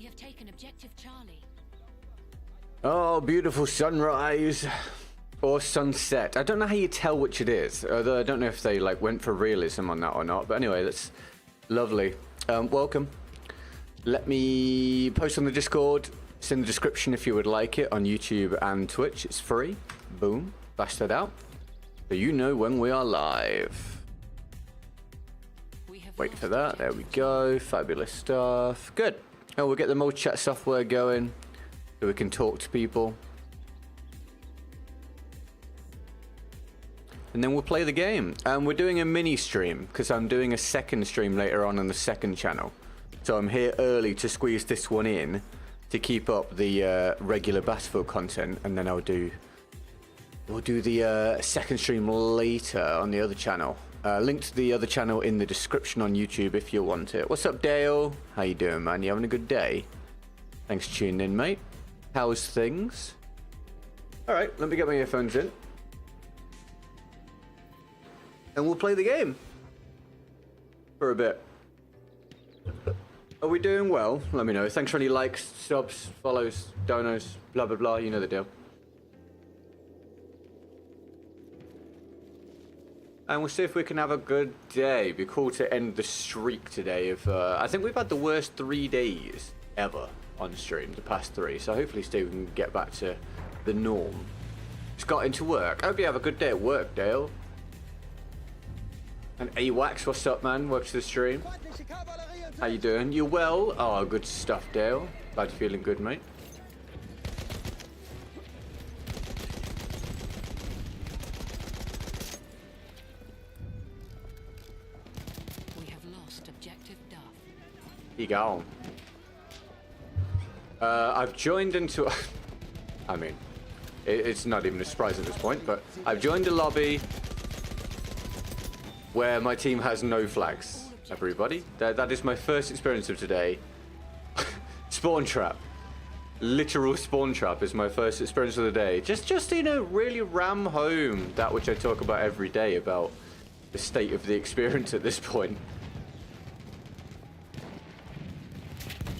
We have taken objective Charlie. Oh, beautiful sunrise. Or sunset. I don't know how you tell which it is. Although I don't know if they like went for realism on that or not. But anyway, that's lovely. Welcome. Let me post on the Discord. It's in the description if you would like it on YouTube and Twitch. It's free. Boom. Bash that out. So you know when we are live. Wait for that. There we go. Fabulous stuff. Good. Oh, we'll get the multi-chat software going so we can talk to people. And then we'll play the game. We're doing a mini stream because I'm doing a second stream later on the second channel. So I'm here early to squeeze this one in to keep up the regular Battlefield content, and then we'll do the second stream later on the other channel. Link to the other channel in the description on YouTube if you want it. What's up, Dale? How you doing, man? You having a good day? Thanks for tuning in, mate. How's things? All right, let me get my earphones in. And we'll play the game for a bit. Are we doing well? Let me know. Thanks for any likes, subs, follows, donos, blah, blah, blah. You know the deal. And we'll see if we can have a good day. Be cool to end the streak today. I think we've had the worst 3 days ever on stream, the past 3. So hopefully Steve can get back to the norm. Just got into work. I hope you have a good day at work, Dale. And AWAX, what's up, man? Welcome to the stream. How you doing? You well? Oh, good stuff, Dale. Glad you're feeling good, mate. We have lost objective Duff. You go. I've joined into... I mean, it's not even a surprise at this point, but I've joined a lobby where my team has no flags, everybody. That is my first experience of today. Spawn trap. Literal spawn trap is my first experience of the day. Just you know, really ram home that which I talk about every day about the state of the experience at this point.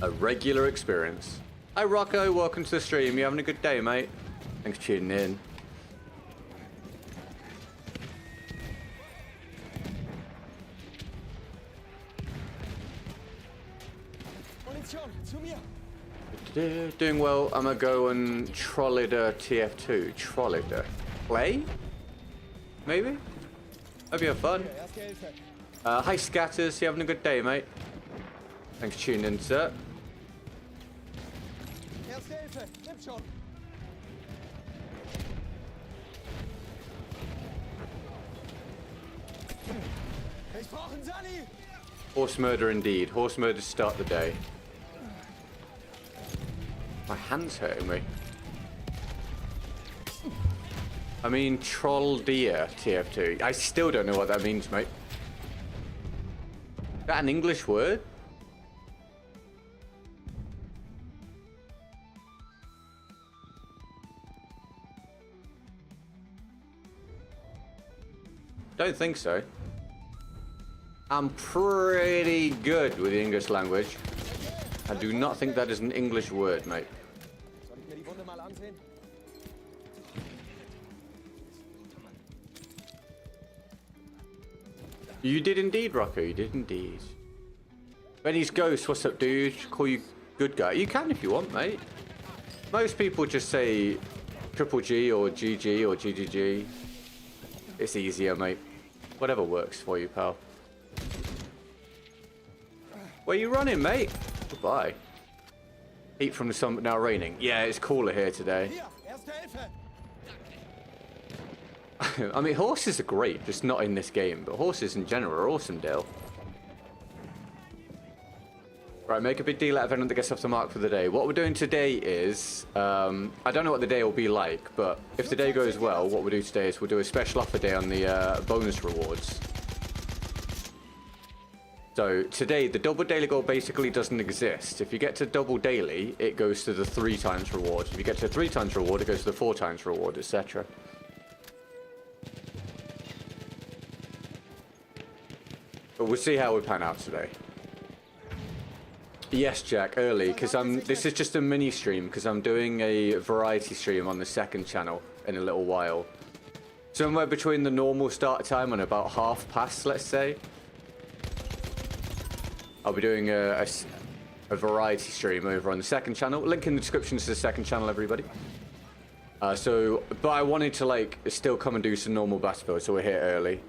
A regular experience. Hi Rocco, welcome to the stream. You having a good day, mate? Thanks for tuning in. Doing well. I'm gonna go and Trollida TF2. Trollida. Play? Maybe? Hope you have fun. Hi Scatters, you having a good day, mate? Thanks for tuning in, sir. Horse murder indeed. Horse murder start the day. My hand's hurting me. I mean, troll deer TF2. I still don't know what that means, mate. Is that an English word? Don't think so. I'm pretty good with the English language. I do not think that is an English word, mate. You did indeed, Rocco. You did indeed. Benny's Ghost, what's up, dude? Call you good guy. You can if you want, mate. Most people just say Triple G or GG or GGG. It's easier, mate. Whatever works for you, pal. Where you running, mate? Goodbye. Heat from the sun, but now raining. Yeah, it's cooler here today. I mean, horses are great, just not in this game. But horses in general are awesome, Dale. Right, make a big deal out of anyone that gets off the mark for the day. What we're doing today is, I don't know what the day will be like, but if the day goes well, what we'll do today is we'll do a special offer day on the bonus rewards. So today, the double daily goal basically doesn't exist. If you get to double daily, it goes to the 3 times reward. If you get to 3 times reward, it goes to the 4 times reward, etc. But we'll see how we pan out today. Yes, Jack, early, because this is just a mini stream, because I'm doing a variety stream on the second channel in a little while. Somewhere between the normal start time and about half past, let's say. I'll be doing a variety stream over on the second channel. Link in the description to the second channel, everybody. But I wanted to, like, still come and do some normal battlefield, so we're here early.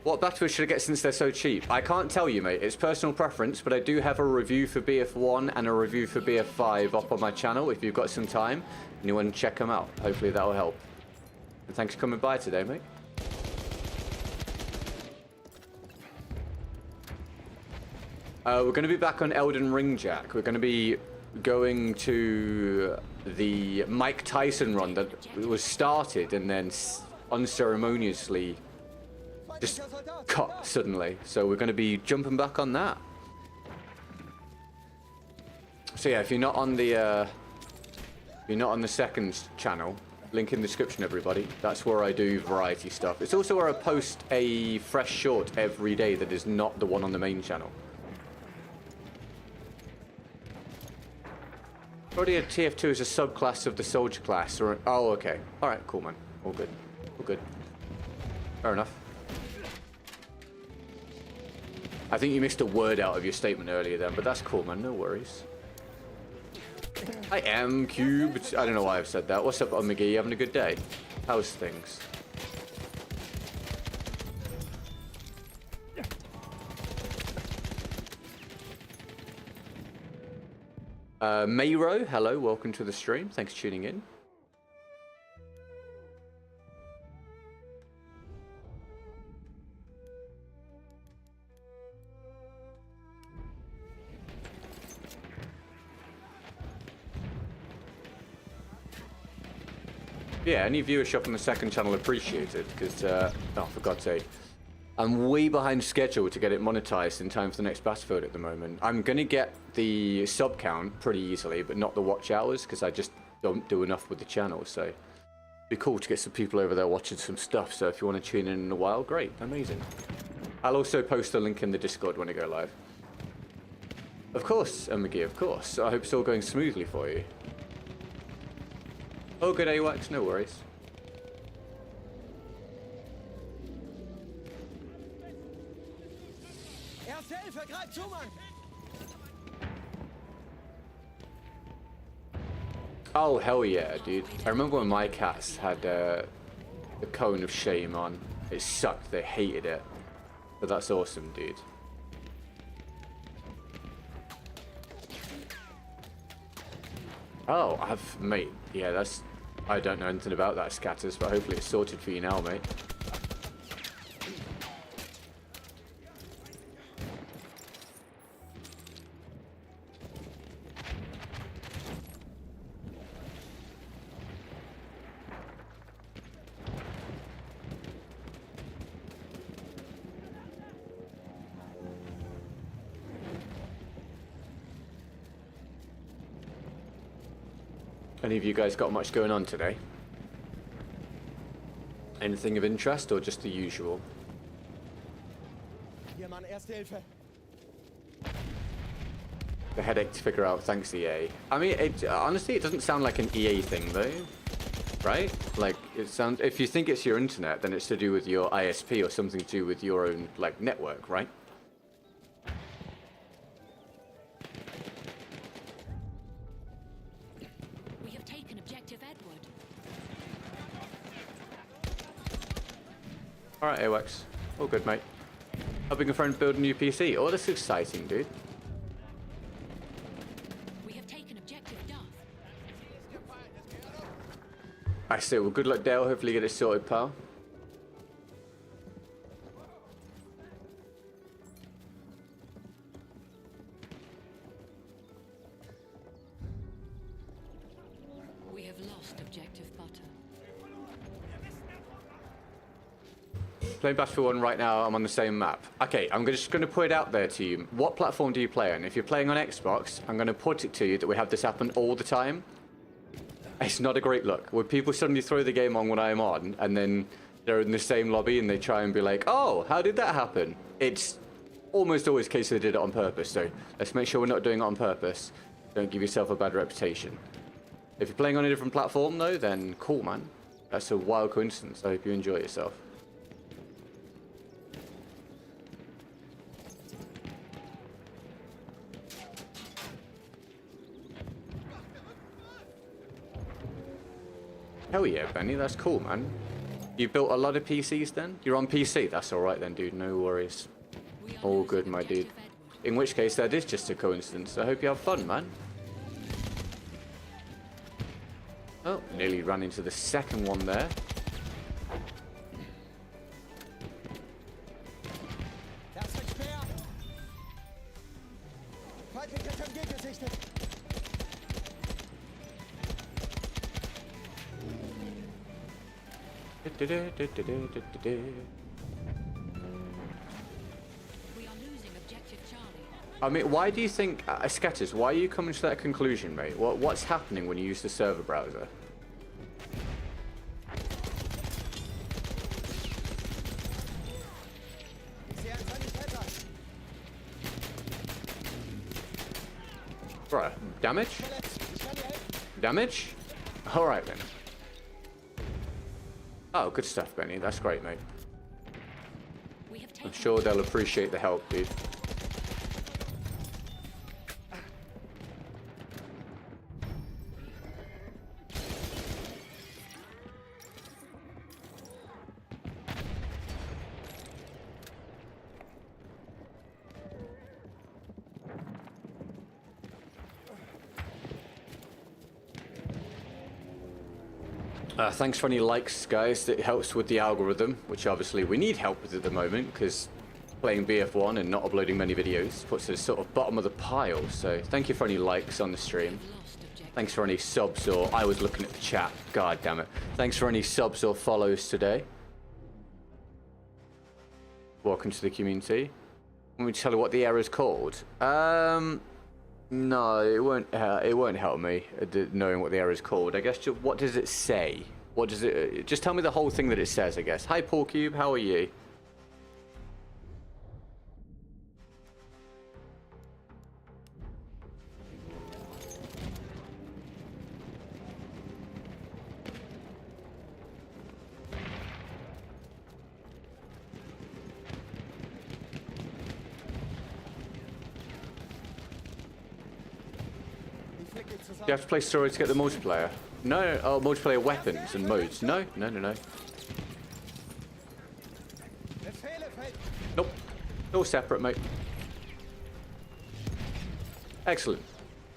What battlefield should I get since they're so cheap? I can't tell you, mate. It's personal preference, but I do have a review for BF1 and a review for BF5 up on my channel if you've got some time and you want to check them out. Hopefully that'll help. And thanks for coming by today, mate. We're going to be back on Elden Ring, Jack. We're going to be going to the Mike Tyson run that was started and then unceremoniously just cut suddenly. So we're going to be jumping back on that. So yeah, if you're not on the second channel, link in the description, everybody. That's where I do variety stuff. It's also where I post a fresh short every day that is not the one on the main channel. Already a TF2 is a subclass of the soldier class. Or oh, okay. All right, cool, man. All good. All good. Fair enough. I think you missed a word out of your statement earlier then, but that's cool, man. No worries. I am cubed. I don't know why I've said that. What's up, McGee? You having a good day? How's things? Mayro, hello, welcome to the stream. Thanks for tuning in. Yeah, any viewership on the second channel appreciated, because, oh, for God's sake. I'm way behind schedule to get it monetized in time for the next Battlefield at the moment. I'm going to get the sub count pretty easily, but not the watch hours, because I just don't do enough with the channel, so it'd be cool to get some people over there watching some stuff, so if you want to tune in a while, great, amazing. I'll also post a link in the Discord when I go live. Of course, McGee, of course. I hope it's all going smoothly for you. Oh, good, AWACS, no worries. Oh, hell yeah, dude. I remember when my cats had the cone of shame on. It sucked, they hated it. But that's awesome, dude. Oh, mate, yeah, that's... I don't know anything about that, Scatters, but hopefully it's sorted for you now, mate. Any of you guys got much going on today? Anything of interest or just the usual? The headache to figure out, thanks EA. I mean, honestly, it doesn't sound like an EA thing though, right? Like, it sounds, if you think it's your internet, then it's to do with your ISP or something to do with your own, like, network, right? Alright, AWACS. All good, mate. Helping a friend build a new PC. Oh, that's exciting, dude. We have taken objective Duff. I see. Well, good luck, Dale. Hopefully you get it sorted, pal. We have lost objective Butter. Playing Battlefield 1 right now, I'm on the same map. Okay, I'm just going to put it out there to you. What platform do you play on? If you're playing on Xbox, I'm going to put it to you that we have this happen all the time. It's not a great look. When people suddenly throw the game on when I'm on, and then they're in the same lobby and they try and be like, oh, how did that happen? It's almost always the case they did it on purpose, so let's make sure we're not doing it on purpose. Don't give yourself a bad reputation. If you're playing on a different platform, though, then cool, man. That's a wild coincidence. I hope you enjoy yourself. Hell yeah, Benny, that's cool, man. You built a lot of PCs then? You're on PC? That's alright then, dude, no worries. All good, my dude. In which case, that is just a coincidence. I hope you have fun, man. Oh, nearly ran into the second one there. We are losing objective Charlie. I mean, why do you think, Scatters, why are you coming to that conclusion, mate? What's happening when you use the server browser? Bruh, damage? Damage? Alright then. Oh, good stuff, Benny. That's great, mate. I'm sure they'll appreciate the help, dude. Thanks for any likes, guys. It helps with the algorithm, which obviously we need help with at the moment, because playing BF1 and not uploading many videos puts us sort of bottom of the pile. So thank you for any likes on the stream. Thanks for any subs, or I was looking at the chat. God damn it. Thanks for any subs or follows today. Welcome to the community. Let me tell you what the error's called. No, it won't help me knowing what the error is called. I guess what does it say? What does it? Just tell me the whole thing that it says, I guess. Hi, Paul Cube. How are you? You have to play story to get the multiplayer. No, oh, multiplayer weapons and modes. No. Nope. All separate, mate. Excellent.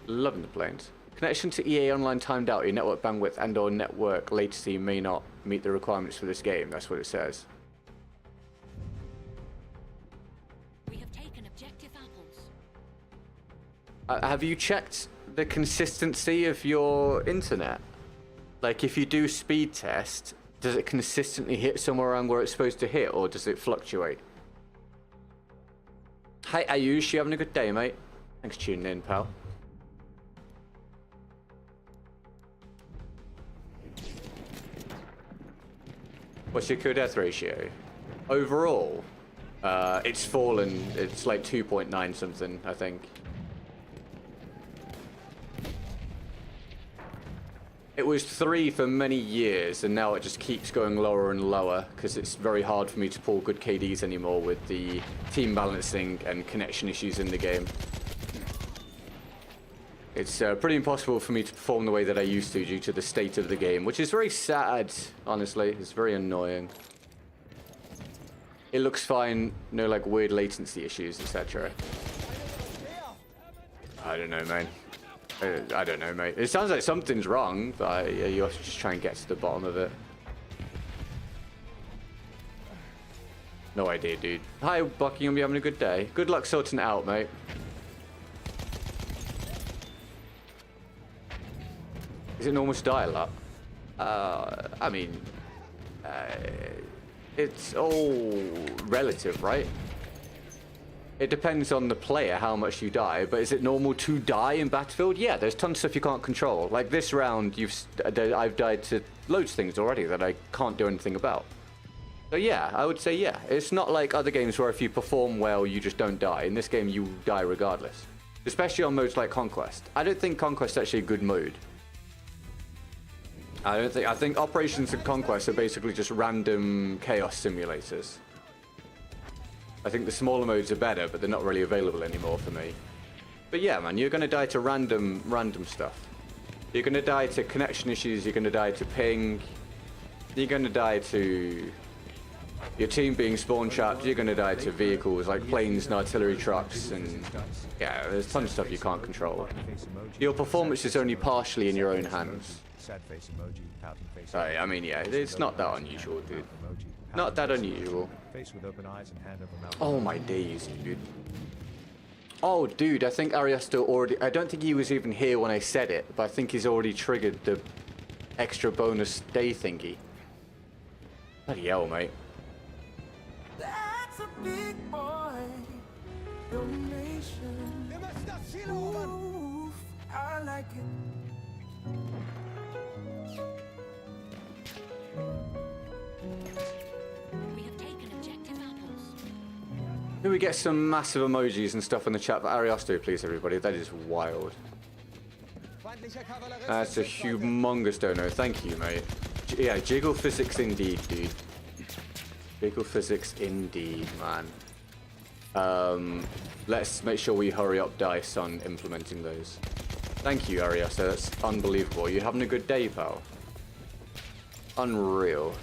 Loving the planes. Connection to EA Online timed out. Your network bandwidth and or network latency may not meet the requirements for this game. That's what it says. We have taken objective apples. Have you checked the consistency of your internet? Like, if you do speed test, does it consistently hit somewhere around where it's supposed to hit, or does it fluctuate? Hi Ayush, you having a good day, mate? Thanks for tuning in, pal. What's your kill-death ratio? Overall, it's fallen. It's like 2.9 something, I think. It was 3 for many years, and now it just keeps going lower and lower because it's very hard for me to pull good KDs anymore with the team balancing and connection issues in the game. It's pretty impossible for me to perform the way that I used to due to the state of the game, which is very sad, honestly. It's very annoying. It looks fine, no like weird latency issues, etc. I don't know, man. I don't know, mate. It sounds like something's wrong, but you have to just try and get to the bottom of it. No idea, dude. Hi, Buckingham. You having a good day? Good luck sorting it out, mate. Is it normal to die a lot? I mean, it's all relative, right? It depends on the player how much you die, but is it normal to die in Battlefield? Yeah, there's tons of stuff you can't control. Like this round, I've died to loads of things already that I can't do anything about. So yeah, I would say yeah. It's not like other games where if you perform well, you just don't die. In this game, you die regardless. Especially on modes like Conquest. I don't think Conquest is actually a good mode. I think Operations and Conquest are basically just random chaos simulators. I think the smaller modes are better, but they're not really available anymore for me. But yeah, man, you're gonna die to random stuff. You're gonna die to connection issues, you're gonna die to ping, you're gonna die to your team being spawn trapped, you're gonna die to vehicles like planes and artillery trucks, and yeah, there's tons of stuff you can't control. Your performance is only partially in your own hands. I mean, yeah, it's not that unusual, dude. Not that unusual. Oh my days, dude. Oh, dude, I think Ariosto already... I don't think he was even here when I said it, but I think he's already triggered the extra bonus day thingy. Bloody hell, mate. That's a big boy donation. Ooh, I like it. We have taken objective apples. Can we get some massive emojis and stuff in the chat for Ariosto, please, everybody? That is wild. That's a humongous dono. Thank you, mate. Yeah, jiggle physics indeed, dude. Jiggle physics indeed, man. Let's make sure we hurry up dice on implementing those. Thank you, Ariosto. That's unbelievable. You having a good day, pal? Unreal.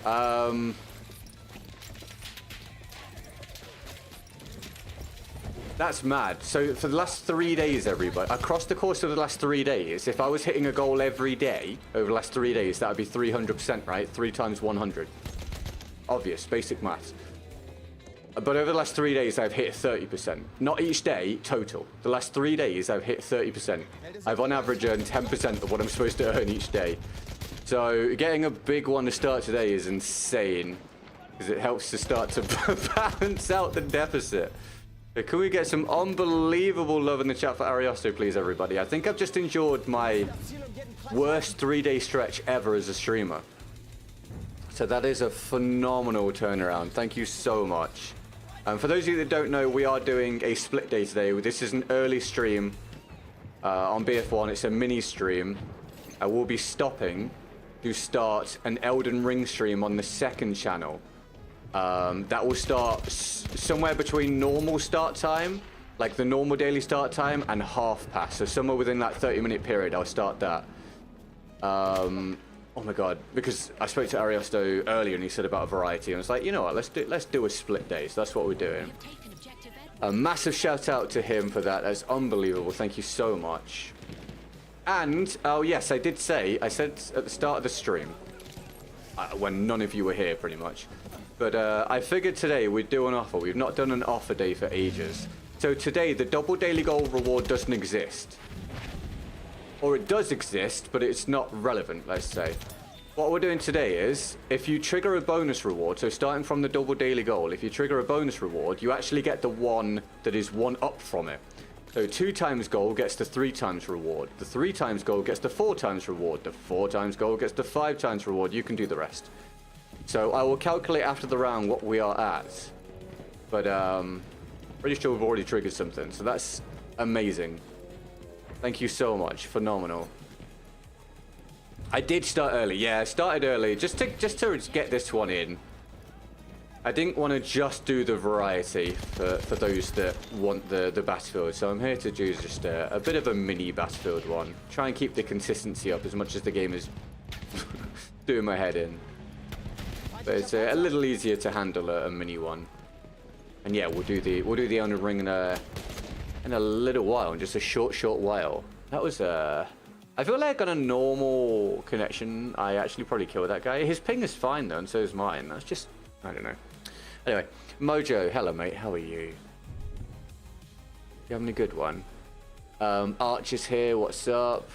That's mad. So for the last 3 days, everybody, across the course of the last 3 days, if I was hitting a goal every day over the last 3 days, that would be 300%, right? 3 times 100. Obvious, basic maths. But over the last 3 days, I've hit 30%. Not each day, total. The last 3 days, I've hit 30%. I've on average earned 10% of what I'm supposed to earn each day. So getting a big one to start today is insane, because it helps to start to balance out the deficit. But can we get some unbelievable love in the chat for Ariosto, please, everybody? I think I've just endured my worst 3-day stretch ever as a streamer. So that is a phenomenal turnaround. Thank you so much. For those of you that don't know, we are doing a split day today. This is an early stream on BF1. It's a mini stream. I will be stopping to start an Elden Ring stream on the second channel. That will start somewhere between normal start time, like the normal daily start time, and half past. So somewhere within that 30-minute period, I'll start that. Oh my god, because I spoke to Ariosto earlier and he said about a variety, and I was like, you know what, let's do a split day. So that's what we're doing. A massive shout out to him for that. That's unbelievable. Thank you so much. And oh yes, I said at the start of the stream, when none of you were here, pretty much. But I figured today we'd do an offer. We've not done an offer day for ages. So today, the double daily goal reward doesn't exist. Or it does exist, but it's not relevant, let's say. What we're doing today is, if you trigger a bonus reward, so starting from the double daily goal, if you trigger a bonus reward, you actually get the one that is one up from it. So 2 times goal gets the 3 times reward. The 3 times goal gets the 4 times reward. The 4 times goal gets the 5 times reward. You can do the rest. So I will calculate after the round what we are at. But pretty sure we've already triggered something. So that's amazing. Thank you so much. Phenomenal. I did start early. Yeah, I started early just to get this one in. I didn't want to just do the variety for those that want the Battlefield. So I'm here to do just a bit of a mini Battlefield one. Try and keep the consistency up as much as the game is doing my head in. But it's a little easier to handle a mini one. And yeah, we'll do the Elden Ring in a little while, in just a short while. That was I feel like on a normal connection, I actually probably killed that guy. His ping is fine though, and so is mine. That's just, I don't know. Anyway, Mojo, hello mate, how are you? You having a good one? Arch is here, what's up?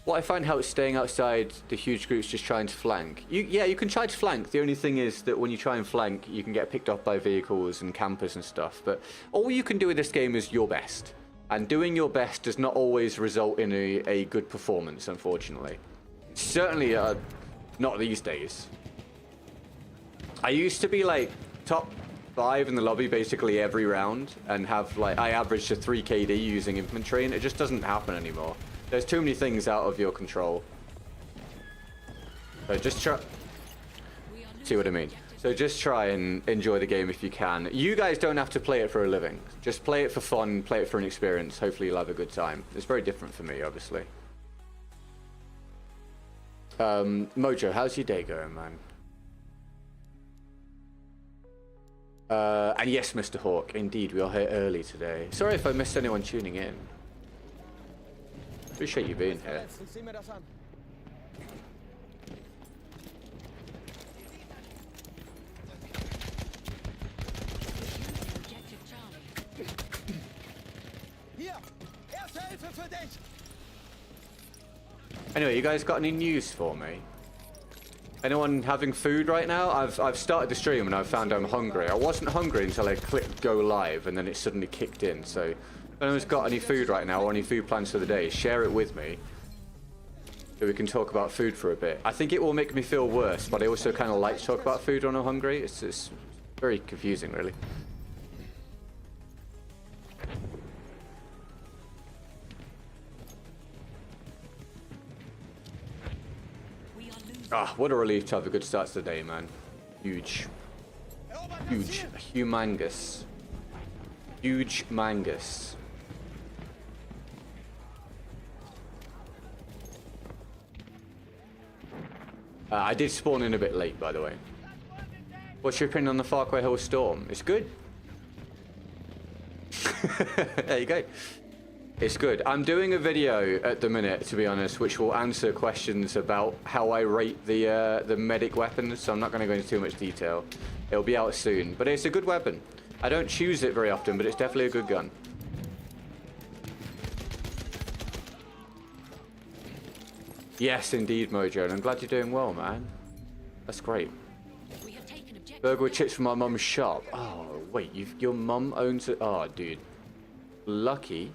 What I find helps staying outside the huge groups just trying to flank. Yeah, you can try to flank. The only thing is that when you try and flank, you can get picked up by vehicles and campers and stuff. But all you can do in this game is your best. And doing your best does not always result in a good performance, unfortunately. Certainly not these days. I used to be like top 5 in the lobby basically every round and have like, I averaged a 3 KD using infantry, and it just doesn't happen anymore. There's too many things out of your control. So just try, see what I mean? So just try and enjoy the game if you can. You guys don't have to play it for a living. Just play it for fun, play it for an experience. Hopefully you'll have a good time. It's very different for me, obviously. Mojo, how's your day going, man? And yes, Mr. Hawk, indeed, we are here early today. Sorry if I missed anyone tuning in. Appreciate you being here. Anyway, you guys got any news for me? Anyone having food right now? I've started the stream and I've found I'm hungry. I wasn't hungry until I clicked go live and then it suddenly kicked in. So if anyone's got any food right now or any food plans for the day, share it with me. So we can talk about food for a bit. I think it will make me feel worse, but I also kind of like to talk about food when I'm hungry. It's very confusing, really. Ah, what a relief to have a good start to the day, man. Huge. Huge. Humongous. Huge mangus. I did spawn in a bit late, by the way. What's your opinion on the Farquhar Hill Storm? It's good. There you go. It's good. I'm doing a video at the minute, to be honest, which will answer questions about how I rate the medic weapons, so I'm not going to go into too much detail. It'll be out soon, but it's a good weapon. I don't choose it very often, but it's definitely a good gun. Yes, indeed, Mojo, and I'm glad you're doing well, man. That's great. Burger with chips from my mum's shop. Oh, wait, your mum owns it? Oh, dude. Lucky.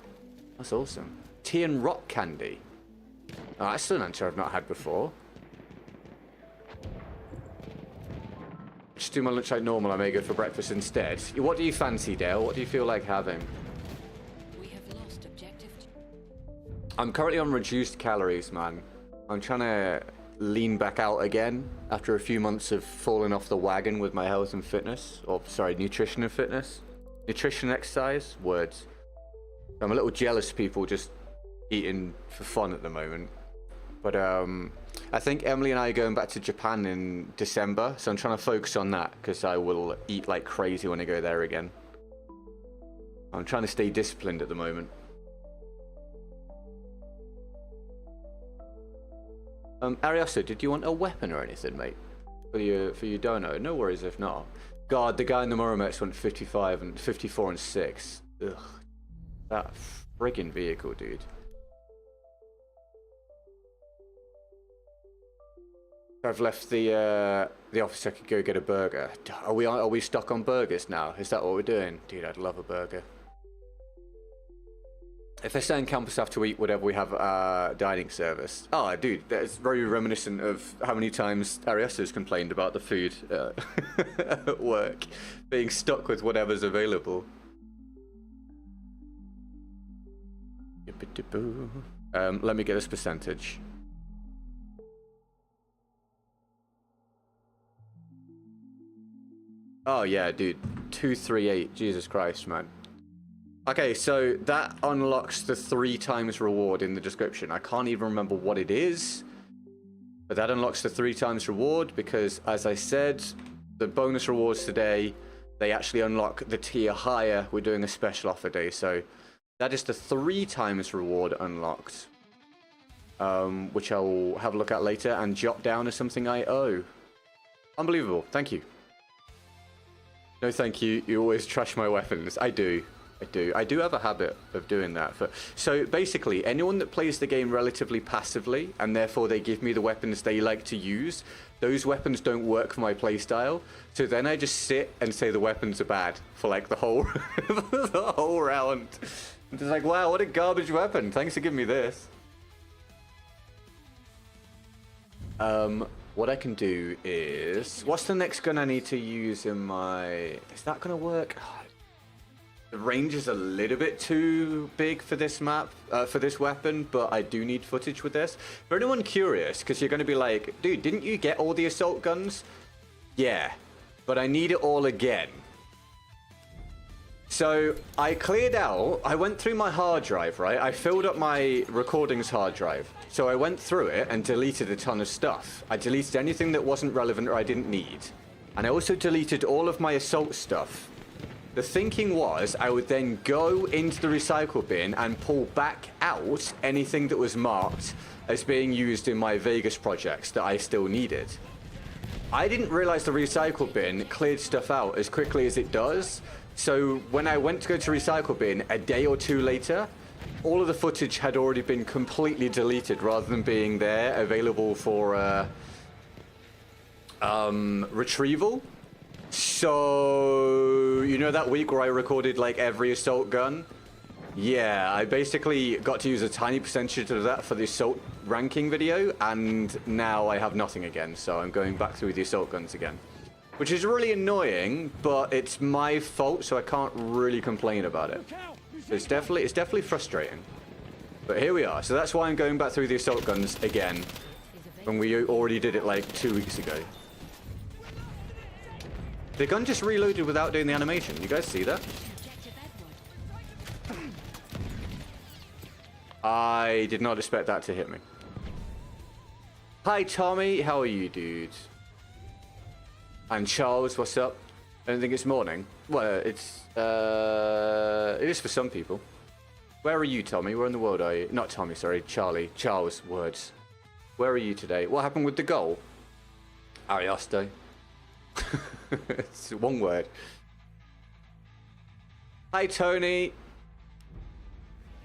That's awesome. Tea and rock candy. Oh, that's an answer I've not had before. Just do my lunch like normal. I may go for breakfast instead. What do you fancy, Dale? What do you feel like having? We have lost objective. I'm currently on reduced calories, man. I'm trying to lean back out again after a few months of falling off the wagon with my health and fitness. Or, sorry, nutrition and fitness. Nutrition and exercise? Words. I'm a little jealous of people just eating for fun at the moment. But I think Emily and I are going back to Japan in December, so I'm trying to focus on that because I will eat like crazy when I go there again. I'm trying to stay disciplined at the moment. Ariosto, did you want a weapon or anything, mate? For your dono? No worries if not. God, the guy in the Moromex went 55 and 54 and 6. Ugh. That friggin' vehicle, dude. I've left the office. I could go get a burger. Are we stuck on burgers now? Is that what we're doing? Dude, I'd love a burger. If I stay on campus after we eat whatever we have dining service. Oh, dude, that's very reminiscent of how many times Ariosto's complained about the food at work. Being stuck with whatever's available. Let me get this percentage. Oh yeah, dude, 238. Jesus Christ, man. Okay, so that unlocks the 3 times reward in the description. I can't even remember what it is, but that unlocks the 3 times reward because, as I said, the bonus rewards today, they actually unlock the tier higher. We're doing a special offer day, so that is the 3 times reward unlocked, which I will have a look at later and jot down as something I owe. Unbelievable. Thank you. No, thank you. You always trash my weapons. I do. I do have a habit of doing that. So basically, anyone that plays the game relatively passively, and therefore they give me the weapons they like to use, those weapons don't work for my playstyle. So then I just sit and say the weapons are bad for like the whole the whole round. I'm just like, wow, what a garbage weapon. Thanks for giving me this. what I can do is... What's the next gun I need to use in my... Is that going to work? The range is a little bit too big for this map, for this weapon, but I do need footage with this. For anyone curious, because you're going to be like, dude, didn't you get all the assault guns? Yeah, but I need it all again. So I cleared out, I went through my hard drive, right? I filled up my recordings hard drive. So I went through it and deleted a ton of stuff. I deleted anything that wasn't relevant or I didn't need. And I also deleted all of my assault stuff. The thinking was I would then go into the recycle bin and pull back out anything that was marked as being used in my Vegas projects that I still needed. I didn't realize the recycle bin cleared stuff out as quickly as it does. So when I went to go to recycle bin a day or two later, all of the footage had already been completely deleted rather than being there available for retrieval. So, you know that week where I recorded like every assault gun? Yeah, I basically got to use a tiny percentage of that for the assault ranking video, and now I have nothing again, so I'm going back through the assault guns again. Which is really annoying, but it's my fault, so I can't really complain about it. It's definitely frustrating. But here we are, so that's why I'm going back through the assault guns again, when we already did it like 2 weeks ago. The gun just reloaded without doing the animation. You guys see that? I did not expect that to hit me. Hi, Tommy. How are you, dude? And Charles, what's up? I don't think it's morning. Well, it is for some people. Where are you, Tommy? Where in the world are you? Not Tommy, sorry. Charlie. Charles, words. Where are you today? What happened with the goal? Ariosto. It's one word. Hi, Tony.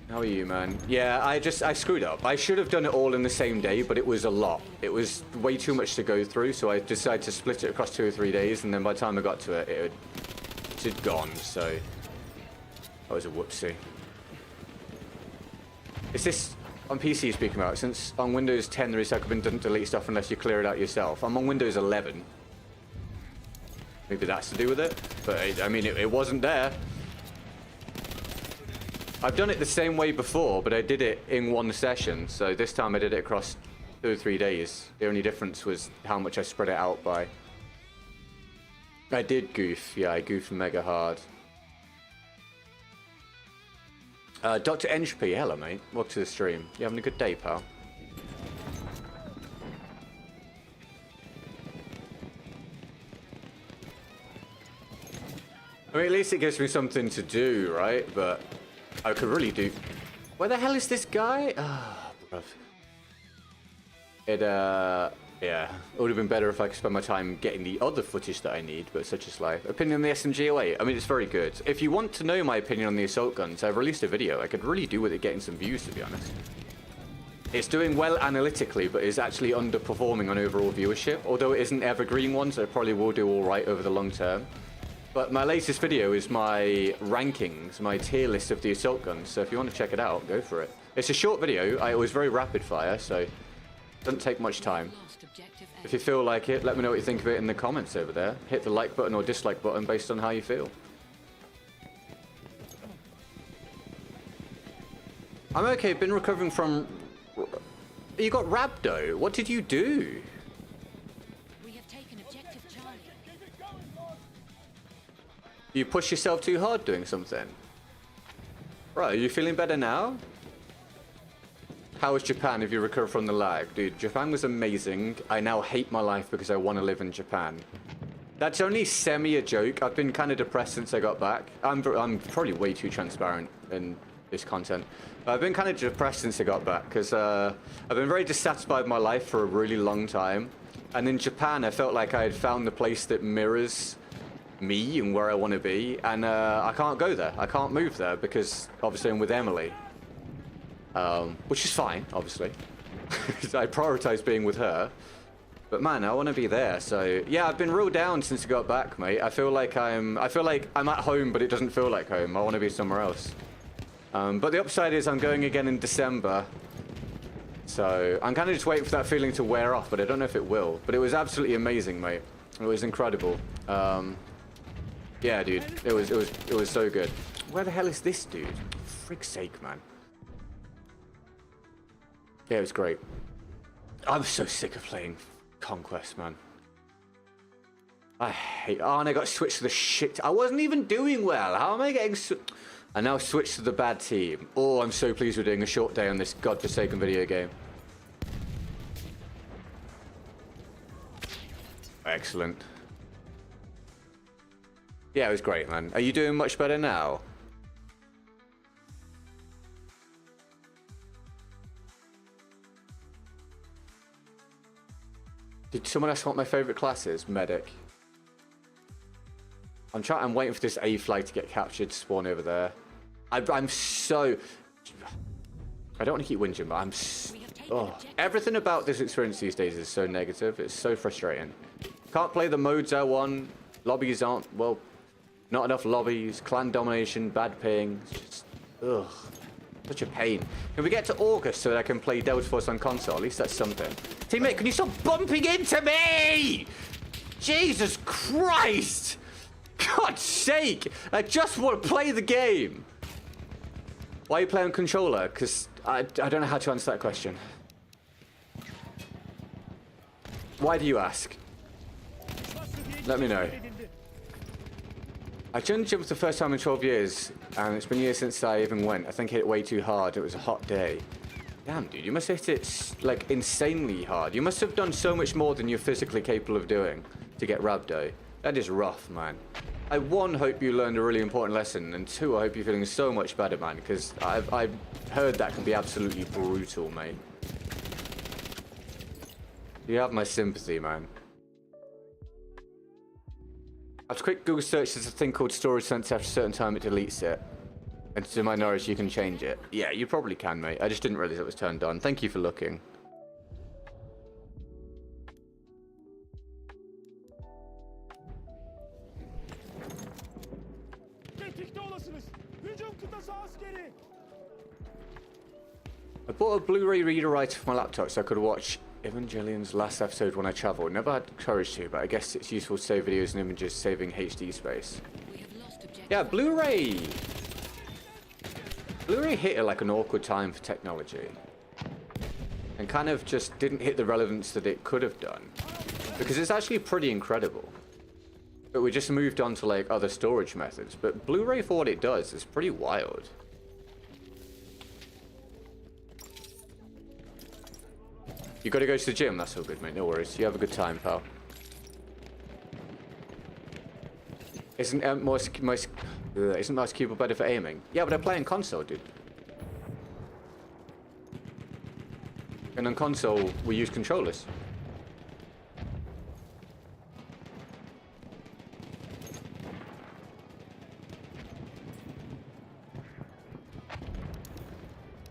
How are you, man? Yeah, I screwed up. I should have done it all in the same day, but it was a lot. It was way too much to go through, so I decided to split it across 2 or 3 days, and then by the time I got to it, it had gone, so that was a whoopsie. Is this on PC you're speaking about? Since on Windows 10 the recycle bin doesn't delete stuff unless you clear it out yourself. I'm on Windows 11. Maybe that's to do with it, but I mean, it wasn't there. I've done it the same way before, but I did it in one session, so this time I did it across 2 or 3 days. The only difference was how much I spread it out by. I did goof, yeah, I goofed mega hard. Dr. Entropy, hello mate, welcome to the stream. You having a good day, pal? I mean, at least it gives me something to do, right? But I could really do... Where the hell is this guy? Ah, oh, bruv. Yeah. It would have been better if I could spend my time getting the other footage that I need, but such is life. Opinion on the SMG08? I mean, it's very good. If you want to know my opinion on the assault guns, I've released a video. I could really do with it getting some views, to be honest. It's doing well analytically, but is actually underperforming on overall viewership. Although it isn't evergreen one, so it probably will do all right over the long term. But my latest video is my rankings, my tier list of the assault guns. So if you want to check it out, go for it. It's a short video. It was very rapid fire, so it doesn't take much time. If you feel like it, let me know what you think of it in the comments over there. Hit the like button or dislike button based on how you feel. I'm okay. Been recovering from... You got rhabdo. What did you do? You push yourself too hard doing something. Right, are you feeling better now? How was Japan if you recover from the lag? Dude, Japan was amazing. I now hate my life because I want to live in Japan. That's only semi a joke. I've been kind of depressed since I got back. I'm probably way too transparent in this content. I've been kind of depressed since I got back because I've been very dissatisfied with my life for a really long time. And in Japan, I felt like I had found the place that mirrors me and where I want to be, and I can't go there. I can't move there because obviously I'm with Emily, which is fine, obviously. I prioritize being with her, but man, I want to be there. So yeah, I've been real down since I got back, mate. I feel like I'm at home, but it doesn't feel like home. I want to be somewhere else. But the upside is I'm going again in December, So I'm kind of just waiting for that feeling to wear off, but I don't know if it will. But it was absolutely amazing, mate. It was incredible. Yeah, dude, it was so good. Where the hell is this dude? For frick's sake, man. Yeah, it was great. I'm so sick of playing Conquest, man. I hate... Oh, and I got switched to the shit... I wasn't even doing well. How am I getting... I now switched to the bad team. Oh, I'm so pleased we're doing a short day on this godforsaken video game. Excellent. Yeah, it was great, man. Are you doing much better now? Did someone ask what my favorite class is? Medic. I'm waiting for this A flag to get captured to spawn over there. I'm so... I don't want to keep whinging, but I'm... Oh, everything about this experience these days is so negative. It's so frustrating. Can't play the modes I want. Lobbies aren't... Well, not enough lobbies. Clan domination. Bad ping. It's just... Ugh. Such a pain. Can we get to August so that I can play Devil's Force on console? At least that's something. Teammate, can you stop bumping into me? Jesus Christ! God's sake! I just want to play the game. Why are you playing controller? Because I don't know how to answer that question. Why do you ask? Let me know. I jumped for the first time in 12 years, and it's been years since I even went. I think I hit it way too hard. It was a hot day. Damn, dude, you must have hit it, like, insanely hard. You must have done so much more than you're physically capable of doing to get rhabdo. That is rough, man. I, one, hope you learned a really important lesson, and two, I hope you're feeling so much better, man, because I've heard that can be absolutely brutal, mate. You have my sympathy, man. After a quick Google search, there's a thing called storage sense. After a certain time, it deletes it. And to my knowledge, you can change it. Yeah, you probably can, mate. I just didn't realize it was turned on. Thank you for looking. I bought a Blu-ray reader writer for my laptop so I could watch Evangelion's last episode when I travel. Never had courage to, but I guess it's useful to save videos and images, saving HD space. Yeah, Blu-ray hit at like an awkward time for technology. And kind of just didn't hit the relevance that it could have done. Because it's actually pretty incredible. But we just moved on to like other storage methods. But Blu-ray, for what it does, is pretty wild. You gotta go to the gym. That's all good, mate. No worries. You have a good time, pal. Isn't mouse keyboard better for aiming? Yeah, but I play on console, dude. And on console, we use controllers.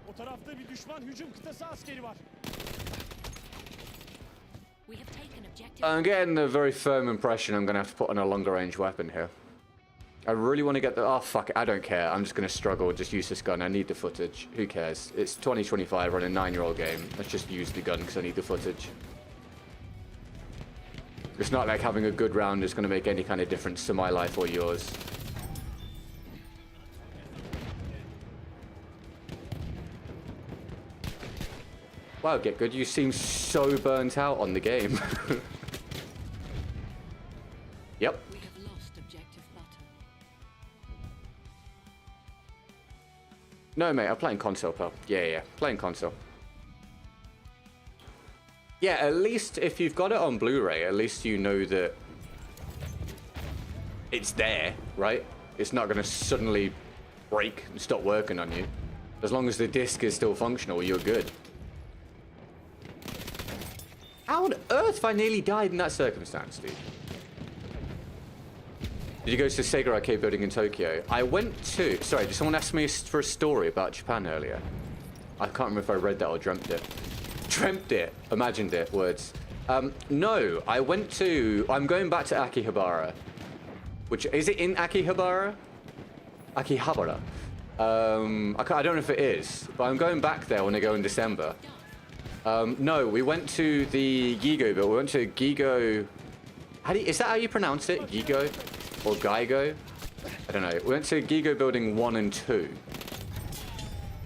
O tarafta bir düşman hücum kıtası askeri var. I'm getting a very firm impression I'm going to have to put on a longer range weapon here. I really want to get the... Oh, fuck it. I don't care. I'm just going to struggle. Just use this gun. I need the footage. Who cares? It's 2025. We're in a 9-year-old game. Let's just use the gun because I need the footage. It's not like having a good round is going to make any kind of difference to my life or yours. Wow, Get Good. You seem so burnt out on the game. Yep. We have lost objective button. No, mate, I'm playing console, pal. Yeah, playing console. Yeah, at least if you've got it on Blu-ray, at least you know that it's there, right? It's not going to suddenly break and stop working on you. As long as the disc is still functional, you're good. How on earth have I nearly died in that circumstance, dude? Did you go to the Sega arcade building in Tokyo? I went to... Sorry, did someone ask me for a story about Japan earlier? I can't remember if I read that or dreamt it. Dreamt it. Imagined it. Words. No, I went to... I'm going back to Akihabara. Which... Is it in Akihabara? Akihabara. I don't know if it is. But I'm going back there when I go in December. No, we went to the Gigo build. We went to Gigo. Is that how you pronounce it? Gigo or Geigo? I don't know. We went to Gigo building 1 and 2,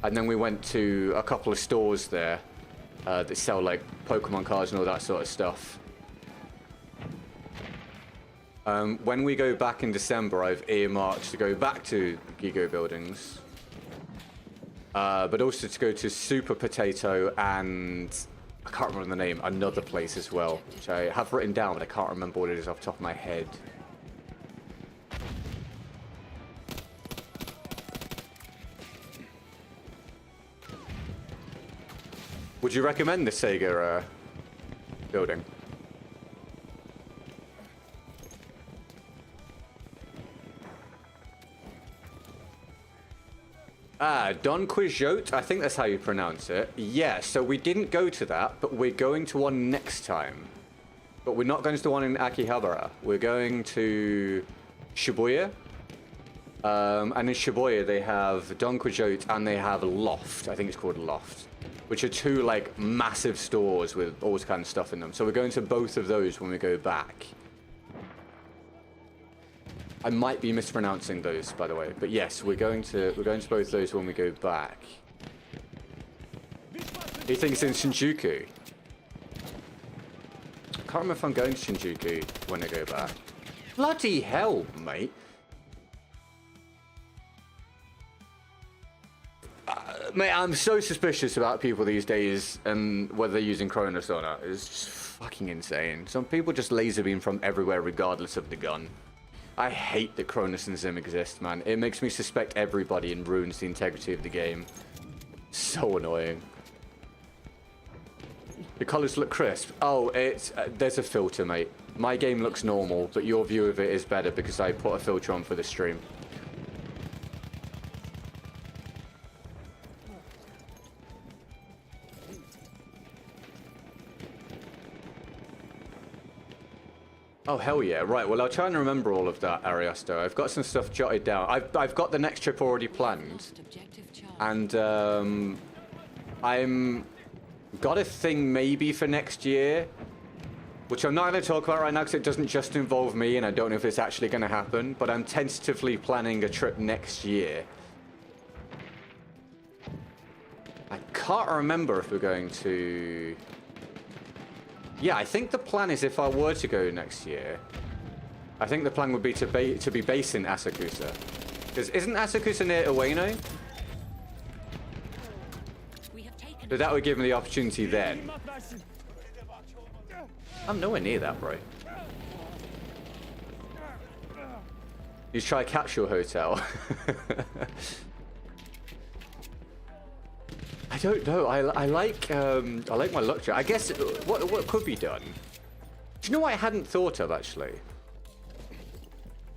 and then we went to a couple of stores there that sell like Pokemon cards and all that sort of stuff. When we go back in December, I've earmarked to go back to Gigo buildings, but also to go to Super Potato and I can't remember the name, another place as well, which I have written down, but I can't remember what it is off the top of my head. Would you recommend the Sega building? Don Quixote, I think that's how you pronounce it. Yeah, so we didn't go to that, but we're going to one next time. But we're not going to the one in Akihabara. We're going to Shibuya. And in Shibuya, they have Don Quixote and they have Loft. I think it's called Loft. Which are two, like, massive stores with all kinds of stuff in them. So we're going to both of those when we go back. I might be mispronouncing those, by the way, but yes, we're going to both those when we go back. He thinks in Shinjuku. I can't remember if I'm going to Shinjuku when I go back. Bloody hell, mate! Mate, I'm so suspicious about people these days and whether they're using Cronus or not. It's just fucking insane. Some people just laser beam from everywhere, regardless of the gun. I hate that Cronus and Zim exist, man. It makes me suspect everybody and ruins the integrity of the game. So annoying. The colors look crisp. Oh, there's a filter, mate. My game looks normal, but your view of it is better because I put a filter on for the stream. Oh, hell yeah. Right, well, I'll try and remember all of that, Ariosto. I've got some stuff jotted down. I've got the next trip already planned. And, I'm... got a thing maybe for next year, which I'm not going to talk about right now because it doesn't just involve me, and I don't know if it's actually going to happen, but I'm tentatively planning a trip next year. I can't remember if we're going to... Yeah, I think the plan is if I were to go next year, I think the plan would be to be based in Asakusa. Because isn't Asakusa near Ueno? So that would give me the opportunity then. I'm nowhere near that, bro. You try a capsule hotel. I don't know. I like my luck. I guess what could be done. Do you know what I hadn't thought of actually?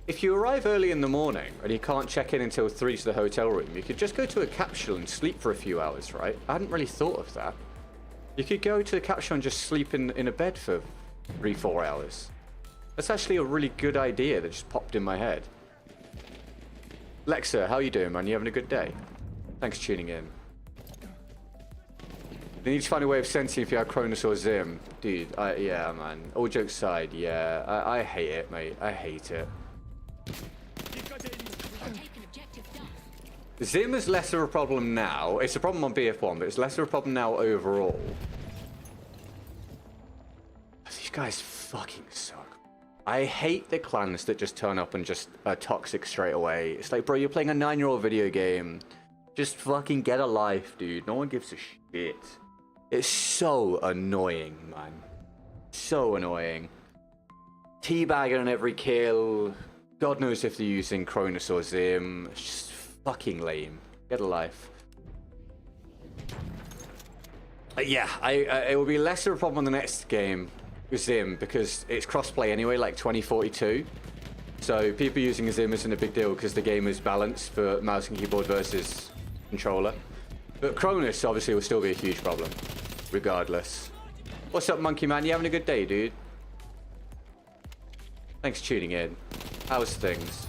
If you arrive early in the morning and you can't check in until 3 to the hotel room, you could just go to a capsule and sleep for a few hours, right? I hadn't really thought of that. You could go to the capsule and just sleep in a bed for 3-4 hours. That's actually a really good idea that just popped in my head. Lexa, how you doing, man? You having a good day? Thanks for tuning in. They need to find a way of sensing if you have Cronus or Zim. Dude, yeah, man. All jokes aside, yeah. I hate it, mate. I hate it. Zim is less of a problem now. It's a problem on BF1, but it's less of a problem now overall. These guys fucking suck. I hate the clans that just turn up and just are toxic straight away. It's like, bro, you're playing a 9-year-old video game. Just fucking get a life, dude. No one gives a shit. It's so annoying, man. So annoying. Teabagging on every kill. God knows if they're using Cronus or Zim. It's just fucking lame. Get a life. Yeah, it will be less of a problem on the next game with Zim because it's crossplay anyway, like 2042. So people using Zim isn't a big deal because the game is balanced for mouse and keyboard versus controller. But Cronus obviously will still be a huge problem, regardless. What's up, Monkey Man? You having a good day, dude? Thanks for tuning in. How's things?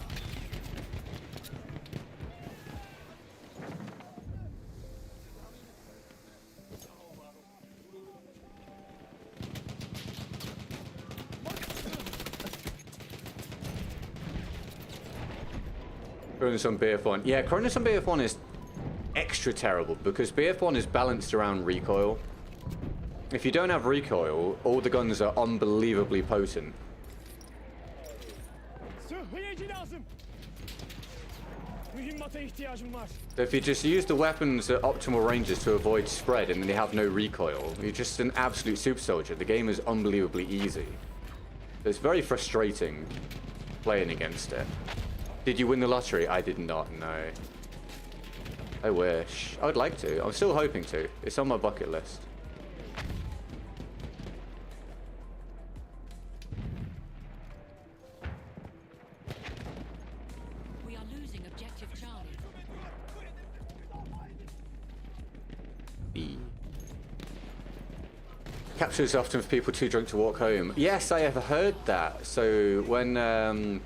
Cronus on BF1. Yeah, Cronus on BF1 is extra terrible because BF1 is balanced around recoil. If you don't have recoil, all the guns are unbelievably potent. Sıhhiyeci lazım. Mühimmata ihtiyacım var. So if you just use the weapons at optimal ranges to avoid spread and then you have no recoil, you're just an absolute super soldier. The game is unbelievably easy. It's very frustrating playing against it. Did you win the lottery? I did not, no. I wish. I would like to. I'm still hoping to. It's on my bucket list. We are losing objective Charlie. B. Captures often for people too drunk to walk home. Yes, I have heard that. So when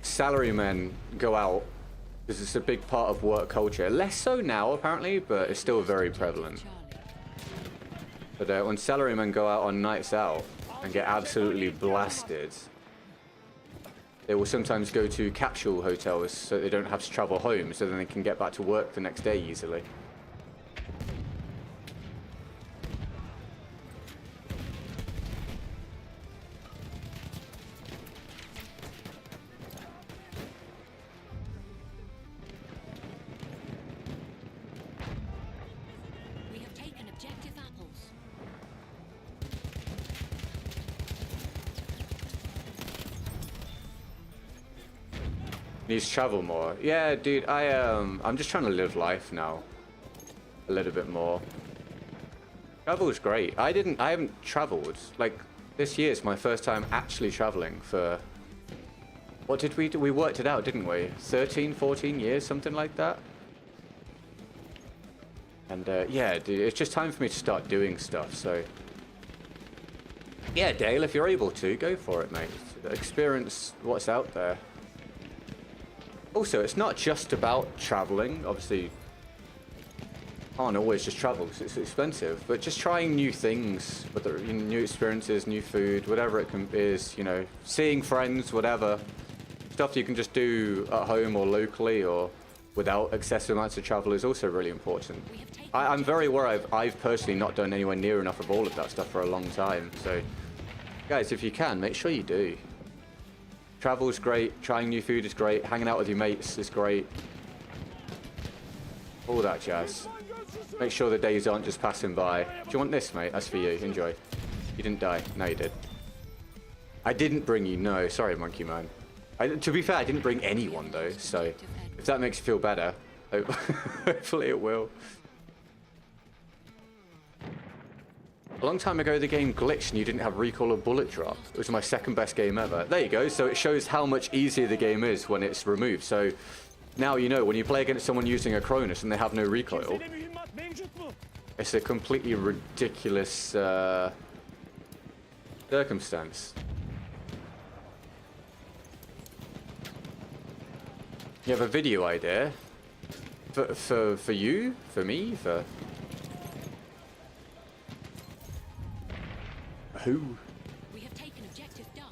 salarymen go out, because it's a big part of work culture. Less so now, apparently, but it's still very prevalent. But when salarymen go out on nights out and get absolutely blasted, they will sometimes go to capsule hotels so they don't have to travel home, so then they can get back to work the next day easily. We have taken objective apples. Needs to travel more. Yeah, dude, I'm just trying to live life now. A little bit more. Travel's great. I haven't traveled. Like, this year's my first time actually traveling for... What did we do? We worked it out, didn't we? 13, 14 years, something like that. And, yeah, dude, it's just time for me to start doing stuff, so... Yeah, Dale, if you're able to, go for it, mate. Experience what's out there. Also, it's not just about traveling. Obviously, can't always just travel because it's expensive. But just trying new things, whether new experiences, new food, whatever it is, you know, seeing friends, whatever. Stuff you can just do at home or locally or without excessive amounts of travel is also really important. I'm very aware I've personally not done anywhere near enough of all of that stuff for a long time. So, guys, if you can, make sure you do. Travel's great, trying new food is great, hanging out with your mates is great. All that jazz. Make sure the days aren't just passing by. Do you want this, mate? That's for you. Enjoy. You didn't die. No, you did. I didn't bring you. No, sorry, Monkey Man. To be fair, I didn't bring anyone, though, so if that makes you feel better, hopefully it will. A long time ago, the game glitched and you didn't have recoil or bullet drop. It was my second best game ever. There you go. So it shows how much easier the game is when it's removed. So now you know when you play against someone using a Cronus and they have no recoil, Kimsede mühimmat mevcut mu? it's a completely ridiculous circumstance. You have a video idea? For you? For me? For... Who? We have taken objective Duff.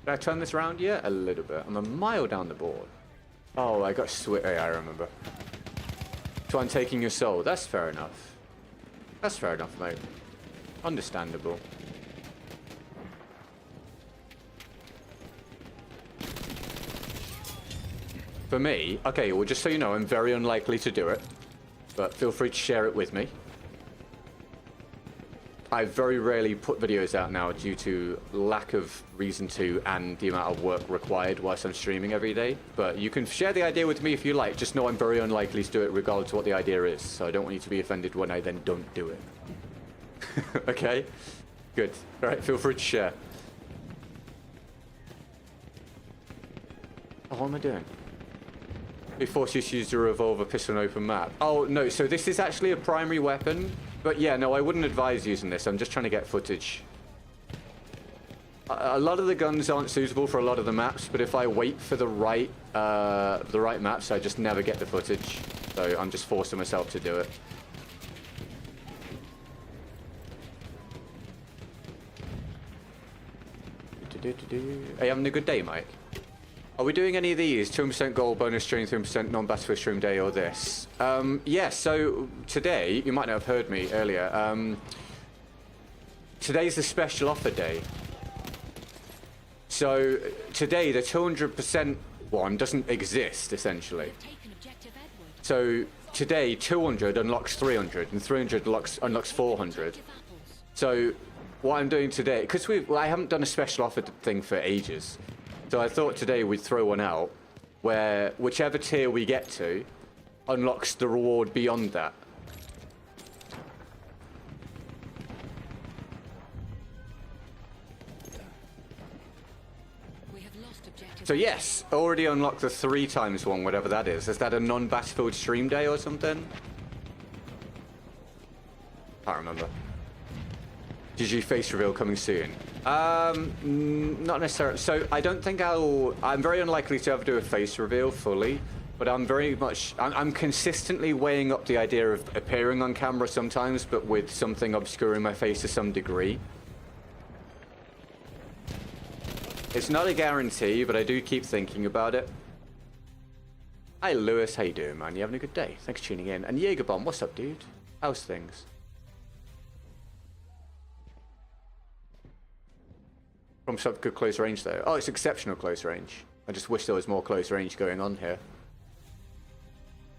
Did I turn this around yet? A little bit. I'm a mile down the board. Oh, I got switch. Yeah, I remember. So I'm taking your soul. That's fair enough. That's fair enough, mate. Understandable. For me, okay, well, just so you know, I'm very unlikely to do it, but feel free to share it with me. I very rarely put videos out now due to lack of reason to and the amount of work required whilst I'm streaming every day. But you can share the idea with me if you like. Just know I'm very unlikely to do it regardless of what the idea is. So I don't want you to be offended when I then don't do it. Okay? Good. All right, feel free to share. Oh, what am I doing? We force you to use the revolver pistol in open map. Oh, no, so this is actually a primary weapon. But yeah, no, I wouldn't advise using this. I'm just trying to get footage. A lot of the guns aren't suitable for a lot of the maps, but if I wait for the right maps, I just never get the footage. So I'm just forcing myself to do it. Are you having a good day, Mike? Are we doing any of these? 2% gold bonus stream, 3% non-battlefield stream day, or this? Yeah, so today, you might not have heard me earlier. Today's the special offer day. So today, the 200% one doesn't exist, essentially. Taken objective Edward. So today, 200 unlocks 300, and 300 unlocks 400. Objective apples. So what I'm doing today, because I haven't done a special offer thing for ages, so I thought today we'd throw one out where whichever tier we get to unlocks the reward beyond that. We have lost objective. So yes, already unlocked the 3 times one, whatever that is. Is that a non-battlefield stream day or something? Can't remember. GG face reveal coming soon. Not necessarily. So I don't think I'm very unlikely to ever do a face reveal fully, but I'm consistently weighing up the idea of appearing on camera sometimes, but with something obscuring my face to some degree. It's not a guarantee, but I do keep thinking about it. Hi Lewis, how you doing, man? You having a good day? Thanks for tuning in. And Jaegerbomb, what's up, dude? How's things? From some good close range though. Oh, it's exceptional close range. I just wish there was more close range going on here.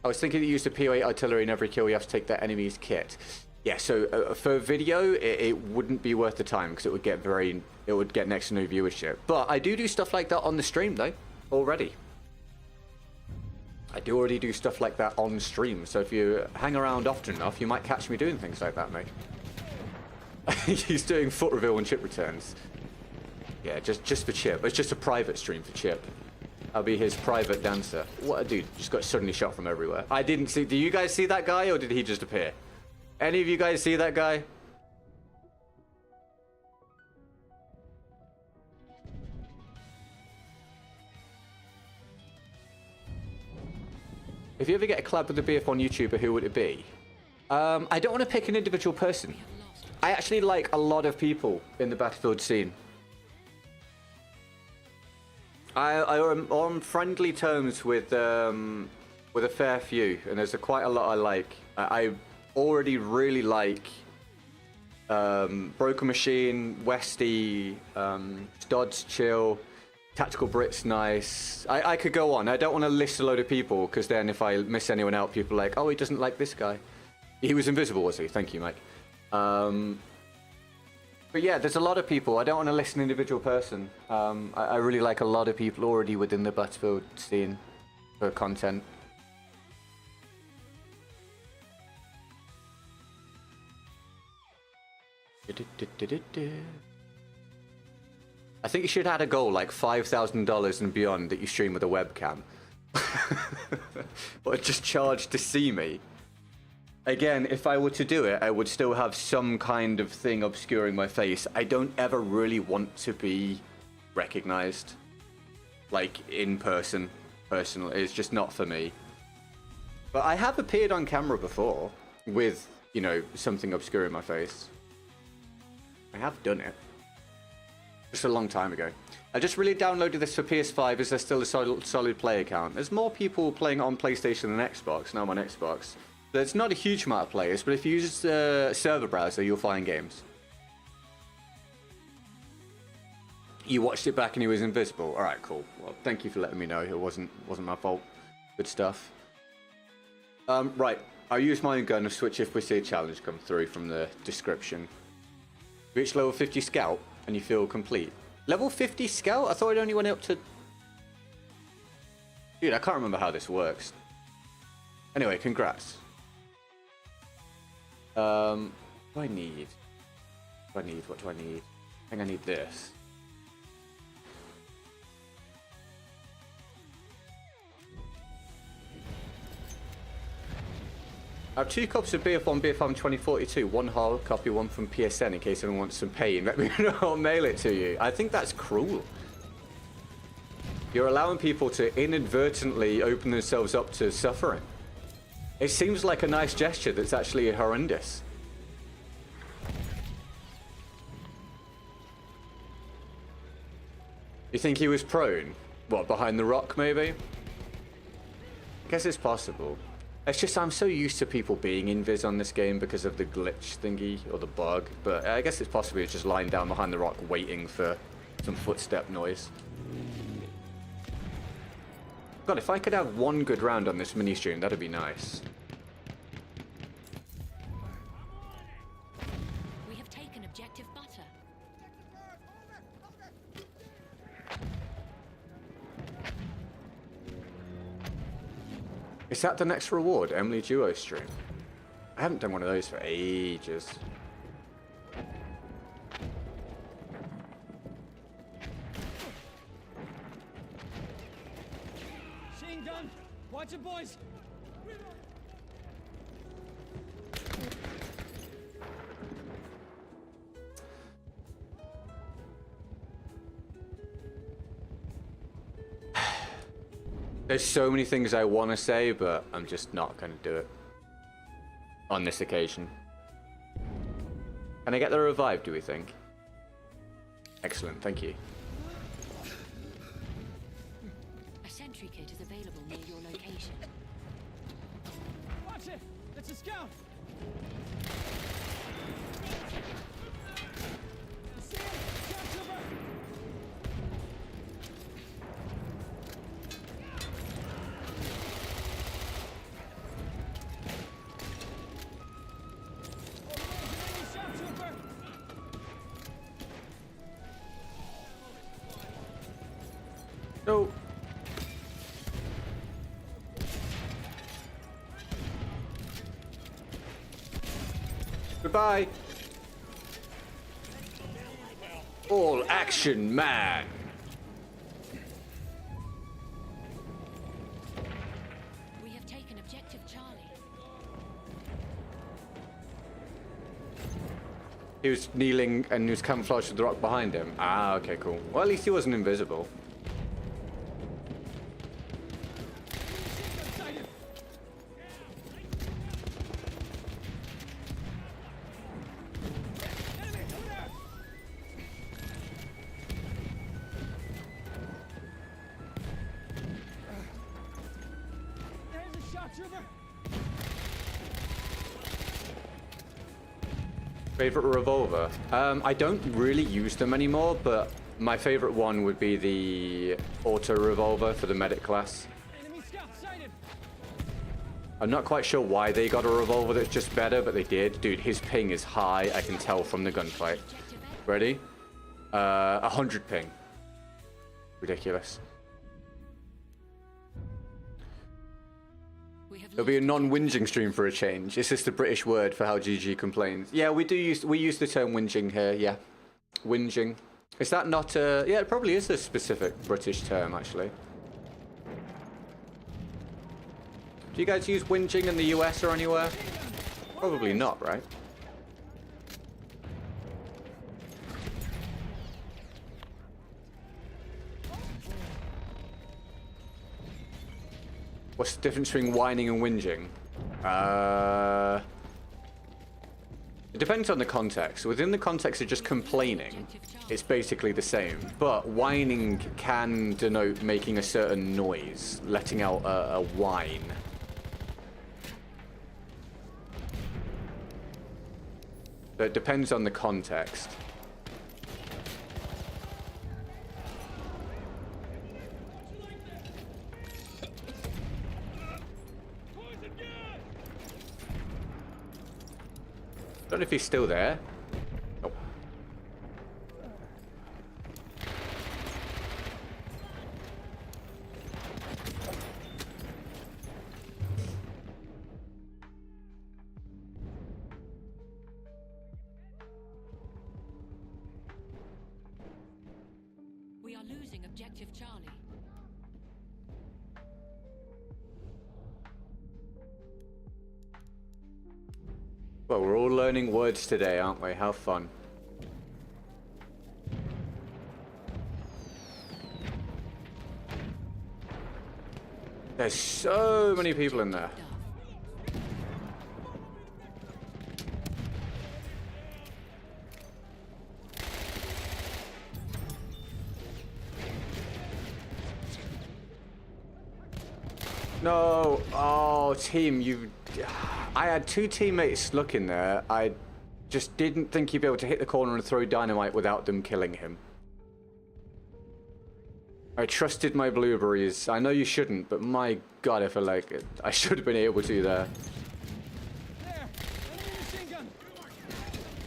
I was thinking that you use the PO8 artillery in every kill, you have to take that enemy's kit. Yeah, so for video, it wouldn't be worth the time because it would get next to no viewership. But I do stuff like that on the stream though, already. I do already do stuff like that on stream. So if you hang around often enough, you might catch me doing things like that, mate. He's doing foot reveal and chip returns. Yeah, just for Chip. It's just a private stream for Chip. I'll be his private dancer. What a dude. Just got suddenly shot from everywhere. I didn't see... Do you guys see that guy or did he just appear? Any of you guys see that guy? If you ever get a collab with a BF1 YouTuber, who would it be? I don't want to pick an individual person. I actually like a lot of people in the Battlefield scene. I'm on friendly terms with a fair few, and there's quite a lot I like. I already really like Broken Machine, Westy, Dodds Chill, Tactical Brits nice. I could go on. I don't want to list a load of people because then if I miss anyone out, people are like, oh, he doesn't like this guy. He was invisible, was he? Thank you, Mike. But yeah, there's a lot of people. I don't want to list an individual person. I really like a lot of people already within the Battlefield scene for content. I think you should add a goal like $5,000 and beyond that you stream with a webcam. Or just charge to see me. Again, if I were to do it, I would still have some kind of thing obscuring my face. I don't ever really want to be recognized, like in person, personally. It's just not for me. But I have appeared on camera before with, you know, something obscuring my face. I have done it. Just a long time ago. I just really downloaded this for PS5. Is there still a solid play account? There's more people playing it on PlayStation than Xbox. Now I'm on Xbox. There's not a huge amount of players, but if you use the server browser, you'll find games. You watched it back and he was invisible. All right, cool. Well, thank you for letting me know. It wasn't my fault. Good stuff. Right. I'll use my own gun and switch if we see a challenge come through from the description. Reach level 50 scout and you feel complete. Level 50 scout? I thought it only went up to... Dude, I can't remember how this works. Anyway, congrats. What do I need? What do I need? I think I need this. I have 2 copies of BF1 BFM 2042. One hard copy, one from PSN in case anyone wants some pain. Let me know, I'll mail it to you. I think that's cruel. You're allowing people to inadvertently open themselves up to suffering. It seems like a nice gesture that's actually horrendous. You think he was prone? What, behind the rock, maybe? I guess it's possible. It's just I'm so used to people being invis on this game because of the glitch thingy, or the bug. But I guess it's possible he's just lying down behind the rock waiting for some footstep noise. God, if I could have one good round on this mini-stream, that'd be nice. We have taken objective butter. Is that the next reward, Emily Duo stream? I haven't done one of those for ages. Machine gun. Watch it, boys. There's so many things I want to say, but I'm just not going to do it on this occasion. Can I get the revive, do we think? Excellent, thank you. A sentry kit is available near your location. Watch it. It's a scout. You see him? Scout trooper. Scout trooper. No. Goodbye. All action, man. We have taken objective Charlie. He was kneeling and he was camouflaged with the rock behind him. Ah, okay, cool. Well, at least he wasn't invisible. There's a shot trooper. Favorite revolver? I don't really use them anymore, but my favorite one would be the auto revolver for the medic class. Enemy scout sighted. I'm not quite sure why they got a revolver that's just better, but they did. Dude, his ping is high, I can tell from the gunfight. Ready? 100 ping. Ridiculous. We have There'll be a lost non-whinging stream for a change. It's just the British word for how GG complains. Yeah, we use the term whinging here, yeah. Whinging. Is that not a... Yeah, it probably is a specific British term, actually. Do you guys use whinging in the US or anywhere? Probably not, right? What's the difference between whining and whinging? It depends on the context. Within the context of just complaining, it's basically the same. But whining can denote making a certain noise, letting out a whine. So it depends on the context. I don't know if he's still there. Oh. We are losing objective Charlie. Well, we're all learning words today, aren't we? How fun. There's so many people in there. No. Oh, team, you... I had two teammates looking there. I just didn't think he'd be able to hit the corner and throw dynamite without them killing him. I trusted my blueberries. I know you shouldn't, but my god, if I like it, I should have been able to there.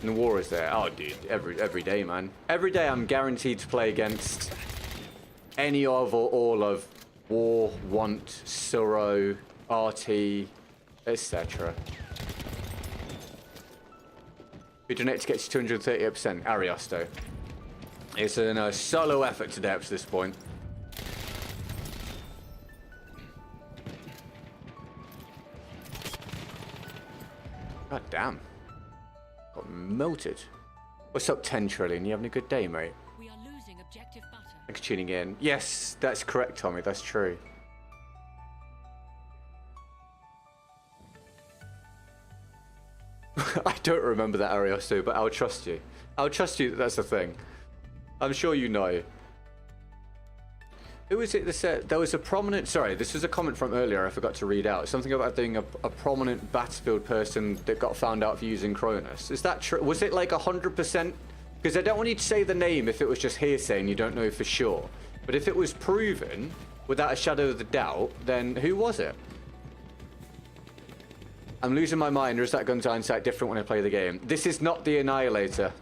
And the war is there. Oh, dude, every day, man. Every day I'm guaranteed to play against any of or all of War, Want, Suro, RT, etc. We donate to get you 238%. Ariosto. It's a solo effort today up to this point. God damn. Got melted. What's up, 10 trillion? You having a good day, mate? We are losing objective butter. Thanks for tuning in. Yes, that's correct, Tommy. That's true. I don't remember that, Ariosto, but I'll trust you. I'll trust you that that's the thing. I'm sure you know. Who was it that said... There was a prominent... Sorry, this was a comment from earlier I forgot to read out. Something about being a prominent Battlefield person that got found out for using Cronus. Is that true? Was it like 100%? Because I don't want you to say the name if it was just hearsay and you don't know for sure. But if it was proven, without a shadow of a doubt, then who was it? I'm losing my mind, or is that gun's hindsight different when I play the game? This is not the Annihilator.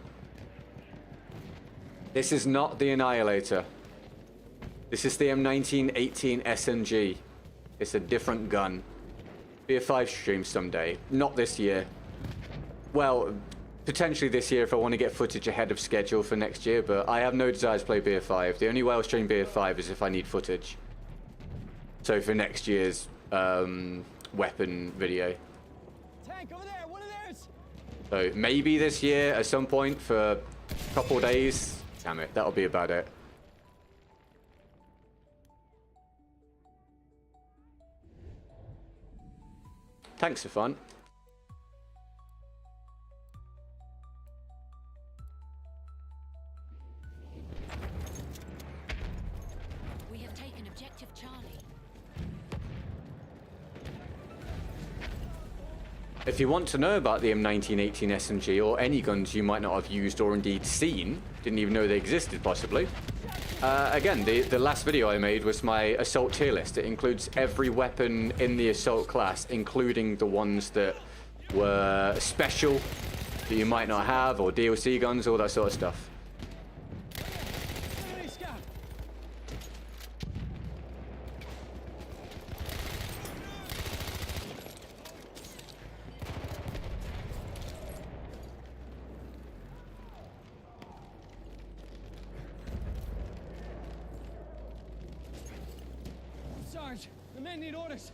This is not the Annihilator. This is the M1918 SMG. It's a different gun. Be a 5 stream someday. Not this year. Well, potentially this year if I want to get footage ahead of schedule for next year, but I have no desire to play BF5. The only way I'll stream BF5 is if I need footage. So for next year's weapon video. Tank over there, one of theirs. So maybe this year at some point for a couple days. Damn it, that'll be about it. Thanks for fun. We have taken objective Charlie. If you want to know about the M1918 SMG or any guns you might not have used or indeed seen, didn't even know they existed possibly, again, the last video I made was my assault tier list. It includes every weapon in the assault class, including the ones that were special that you might not have, or DLC guns, all that sort of stuff. The men need orders.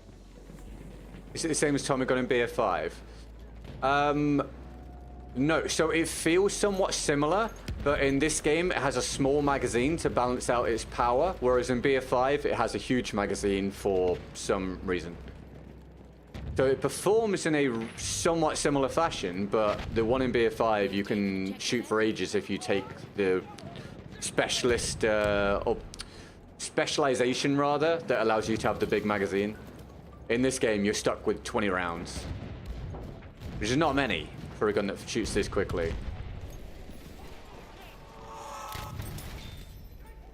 Is it the same as Tommy got in BF5? No, so it feels somewhat similar, but in this game it has a small magazine to balance out its power, whereas in BF5 it has a huge magazine for some reason. So it performs in a somewhat similar fashion, but the one in BF5 you can shoot for ages if you take the specialist, or specialization rather, that allows you to have the big magazine. In this game you're stuck with 20 rounds, which is not many for a gun that shoots this quickly,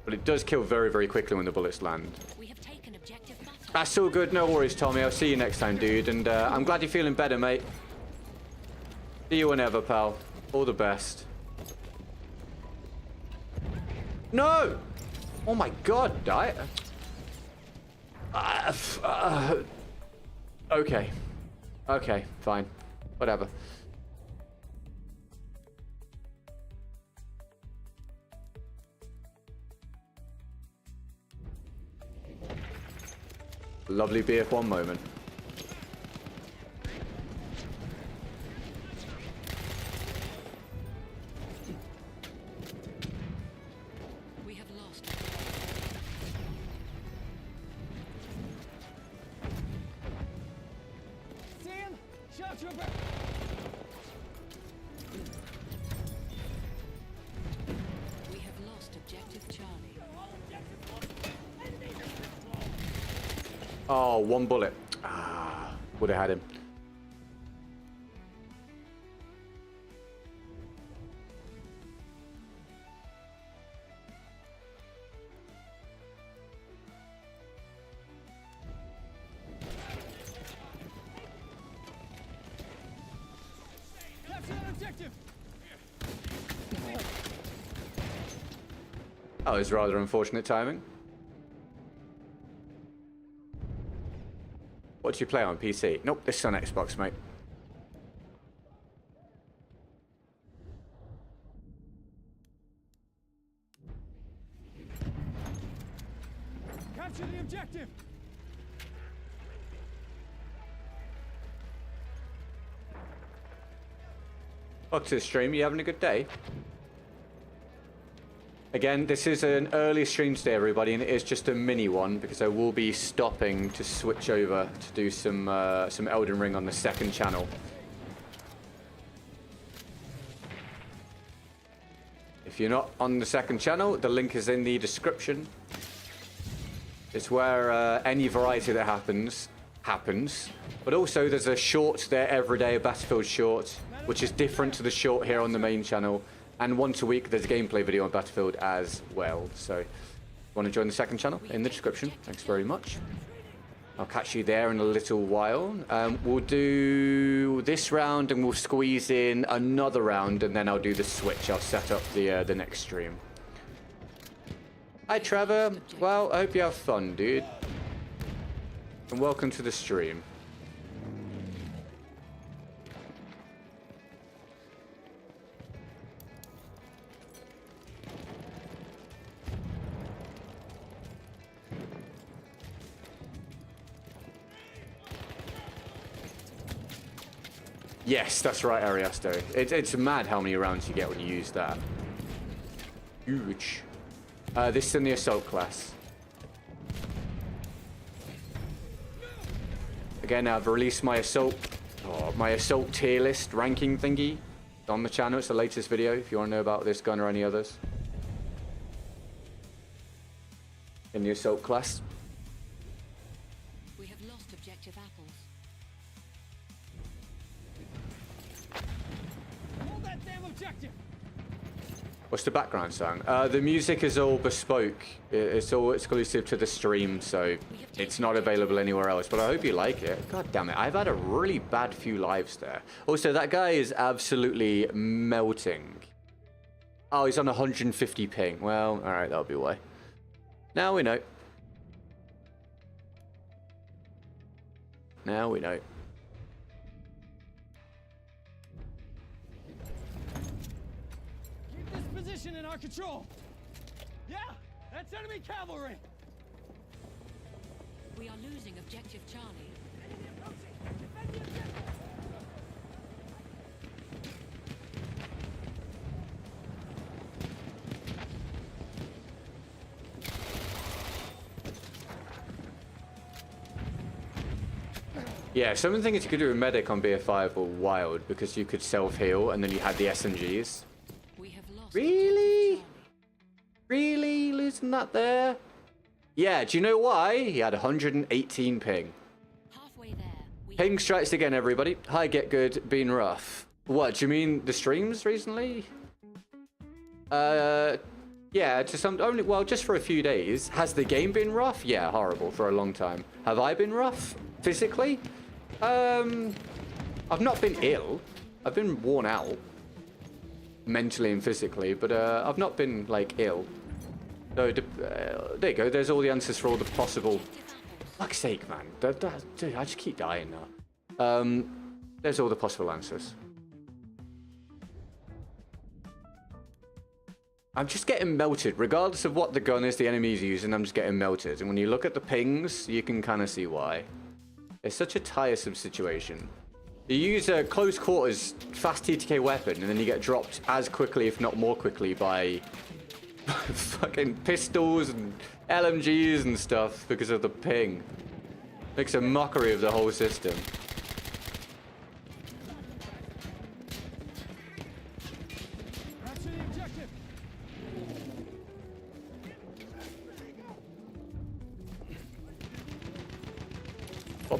but it does kill very, very quickly when the bullets land. We have taken objective butter. That's all good, no worries, Tommy. I'll see you next time, dude, and I'm glad you're feeling better, mate. See you whenever, pal. All the best. No! Oh my god, okay. Okay, fine. Whatever. Lovely BF1 moment. We have lost. Sam, shout trooper. We have lost objective Charlie. Oh, one bullet. Ah, would have had him. Capture that objective. That was rather unfortunate timing. What do you play on PC? Nope, this is on Xbox, mate. Capture the objective. Welcome to the stream. You having a good day? Again, this is an early stream today, everybody, and it is just a mini one because I will be stopping to switch over to do some Elden Ring on the second channel. If you're not on the second channel, the link is in the description. It's where any variety that happens. But also there's a short there every day, a Battlefield short, which is different to the short here on the main channel. And once a week, there's a gameplay video on Battlefield as well. So, if you want to join the second channel, in the description. Thanks very much. I'll catch you there in a little while. We'll do this round and we'll squeeze in another round and then I'll do the switch. I'll set up the next stream. Hi, Trevor. Well, I hope you have fun, dude. And welcome to the stream. Yes, that's right, Ariasto. It's mad how many rounds you get when you use that. Huge. This is in the assault class. Again, I've released my assault tier list ranking thingy on the channel. It's the latest video if you want to know about this gun or any others. In the assault class. We have lost objective apples. Hold that damn objective. What's the background song? The music is all bespoke. It's all exclusive to the stream, so it's not available anywhere else. But I hope you like it. God damn it, I've had a really bad few lives there. Also, that guy is absolutely melting. Oh, he's on 150 ping. Well, all right, that'll be why. Now we know. Now we know. Keep this position in our control. Yeah, that's enemy cavalry. We are losing objective Charlie. Enemy approaching. Defend the objective. Yeah, some of the things you could do with medic on BF5 were wild because you could self-heal and then you had the SMGs. We have lost Really? objective Really? Losing that there? Yeah, do you know why? He had 118 ping. Charlie. Halfway there. We Ping strikes again, everybody. Hi, Get Good, been rough. What, do you mean the streams recently? Yeah, to some, only, well, just for a few days. Has the game been rough? Yeah, horrible for a long time. Have I been rough? Physically? I've not been ill. I've been worn out. Mentally and physically, but I've not been, like, ill. So, there you go. There's all the answers for all the possible... Fuck's sake, man. Dude, I just keep dying now. There's all the possible answers. I'm just getting melted. Regardless of what the gun is the enemy's using, I'm just getting melted. And when you look at the pings, you can kind of see why. It's such a tiresome situation. You use a close quarters fast TTK weapon, and then you get dropped as quickly, if not more quickly, by fucking pistols and LMGs and stuff because of the ping. Makes a mockery of the whole system. Capture the objective.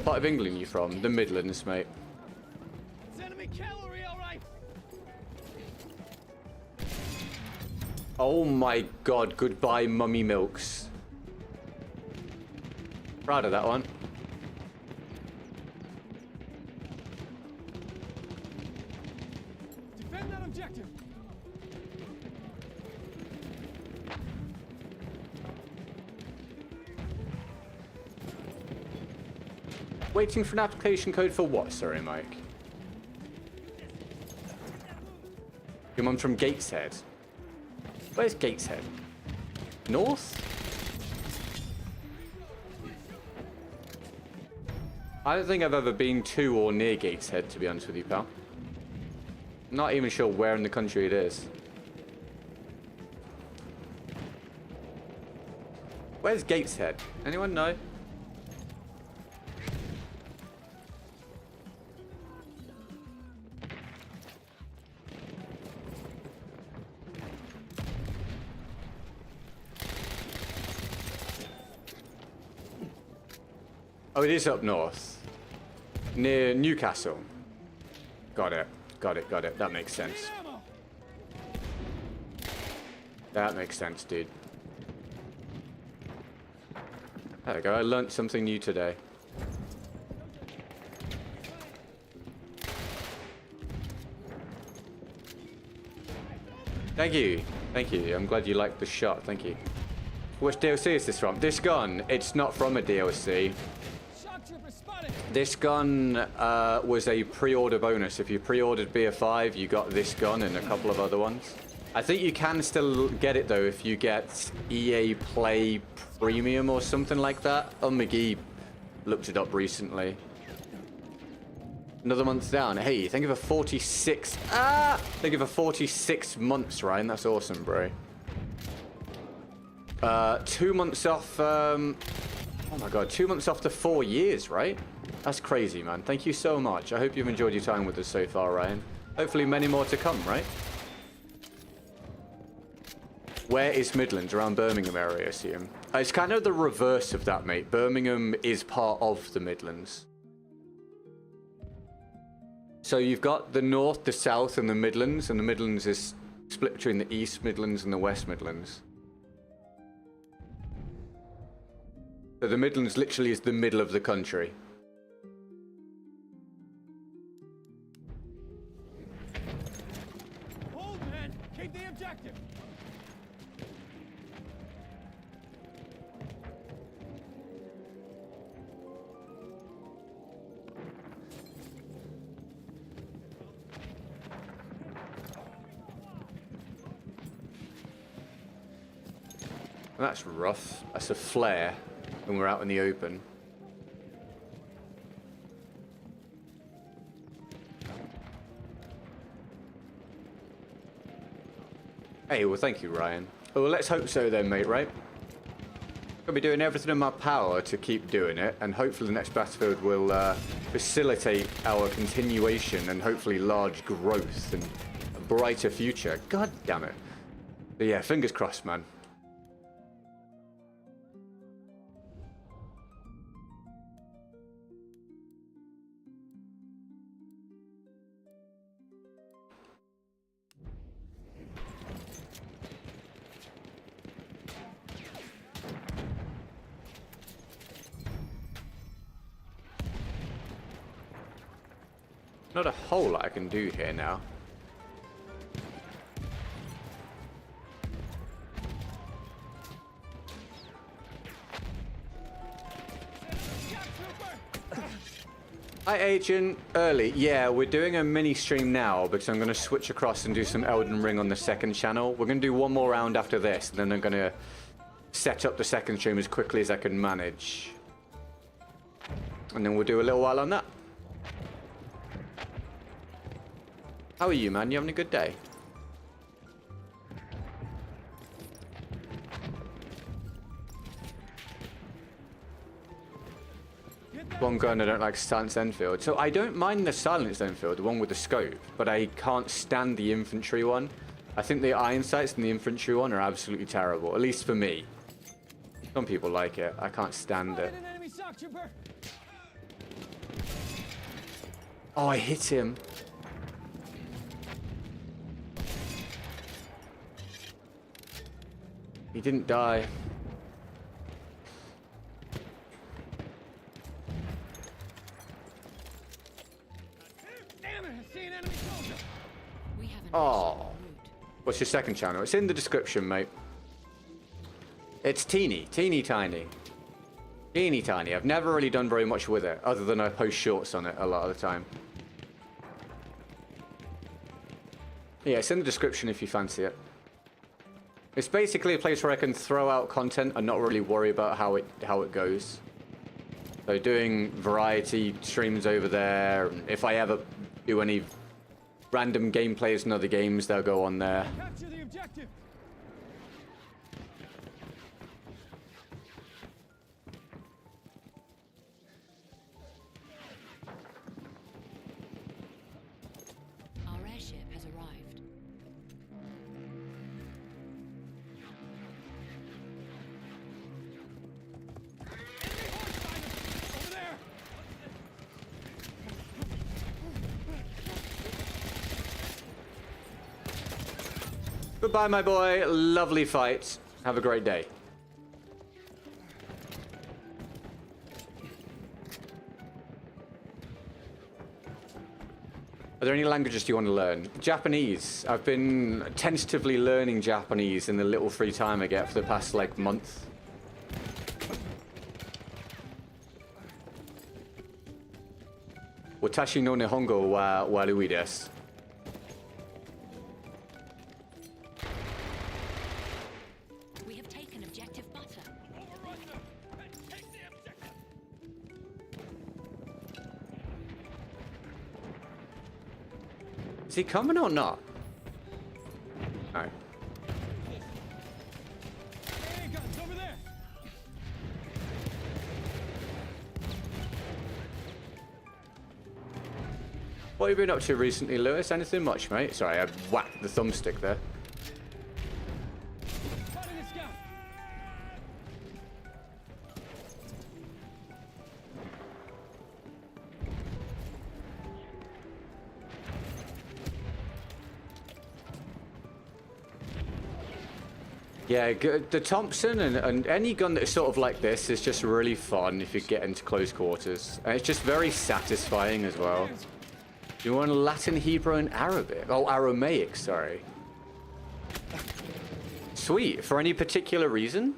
What part of England are you from? The Midlands, mate. It's enemy cavalry, all right. Oh my god, goodbye mummy milks. Proud of that one. Defend that objective. Waiting for an application code for what? Sorry, Mike. Your mum's from Gateshead. Where's Gateshead? North? I don't think I've ever been to or near Gateshead, to be honest with you, pal. Not even sure where in the country it is. Where's Gateshead? Anyone know? Oh, it is up north. Near Newcastle. Got it. Got it, got it. That makes sense. That makes sense, dude. There we go. I learnt something new today. Thank you. Thank you. I'm glad you liked the shot. Thank you. Which DLC is this from? This gun, it's not from a DLC. This gun was a pre-order bonus. If you pre-ordered BF5, you got this gun and a couple of other ones. I think you can still get it though if you get EA Play Premium or something like that. Oh, McGee looked it up recently. Another month down. Hey, thank you for 46. Thank you for 46 months, Ryan. That's awesome, bro. 2 months off. Oh my god, 2 months off to 4 years, right? That's crazy, man. Thank you so much. I hope you've enjoyed your time with us so far, Ryan. Hopefully many more to come, right? Where is Midlands? Around Birmingham area, I assume. It's kind of the reverse of that, mate. Birmingham is part of the Midlands. So you've got the North, the South, and the Midlands, and the Midlands is split between the East Midlands and the West Midlands. So the Midlands literally is the middle of the country. Hold, man. Keep the objective. That's rough. That's a flare when we're out in the open. Hey, well, thank you, Ryan. Well, let's hope so then, mate, right? I'll be doing everything in my power to keep doing it, and hopefully the next Battlefield will facilitate our continuation and hopefully large growth and a brighter future. God damn it. But yeah, fingers crossed, man. Not a whole lot I can do here now. Hi, Agent. Early. Yeah, we're doing a mini stream now because I'm going to switch across and do some Elden Ring on the second channel. We're going to do one more round after this, and then I'm going to set up the second stream as quickly as I can manage. And then we'll do a little while on that. How are you, man? You having a good day? One gun I don't like, Silenced Enfield. So I don't mind the Silenced Enfield, the one with the scope, but I can't stand the infantry one. I think the iron sights and the infantry one are absolutely terrible, at least for me. Some people like it. I can't stand it. Oh, I hit him. He didn't die. Damn it, I see an enemy soldier. We have an Oh. airship en route. What's your second channel? It's in the description, mate. It's teeny tiny. Teeny tiny. I've never really done very much with it, other than I post shorts on it a lot of the time. Yeah, it's in the description if you fancy it. It's basically a place where I can throw out content and not really worry about how it goes. So doing variety streams over there. And if I ever do any random gameplays in other games, they'll go on there. Capture the objective. Our airship has arrived. Over there. Goodbye, my boy. Lovely fight. Have a great day. Are there any languages you want to learn? Japanese. I've been tentatively learning Japanese in the little free time I get for the past, like, month. Watashi no Nihongo wa warui desu. We have taken objective butter. Overrun them. Take the objective. Is he coming or not? No. Hey, guns over there. What have you been up to recently, Lewis? Anything much, mate? Sorry, I whacked the thumbstick there. Spotted a scout. Yeah, the Thompson and any gun that's sort of like this is just really fun if you get into close quarters. And it's just very satisfying as well. You want Latin, Hebrew, and Arabic? Oh, Aramaic, sorry. Sweet. For any particular reason?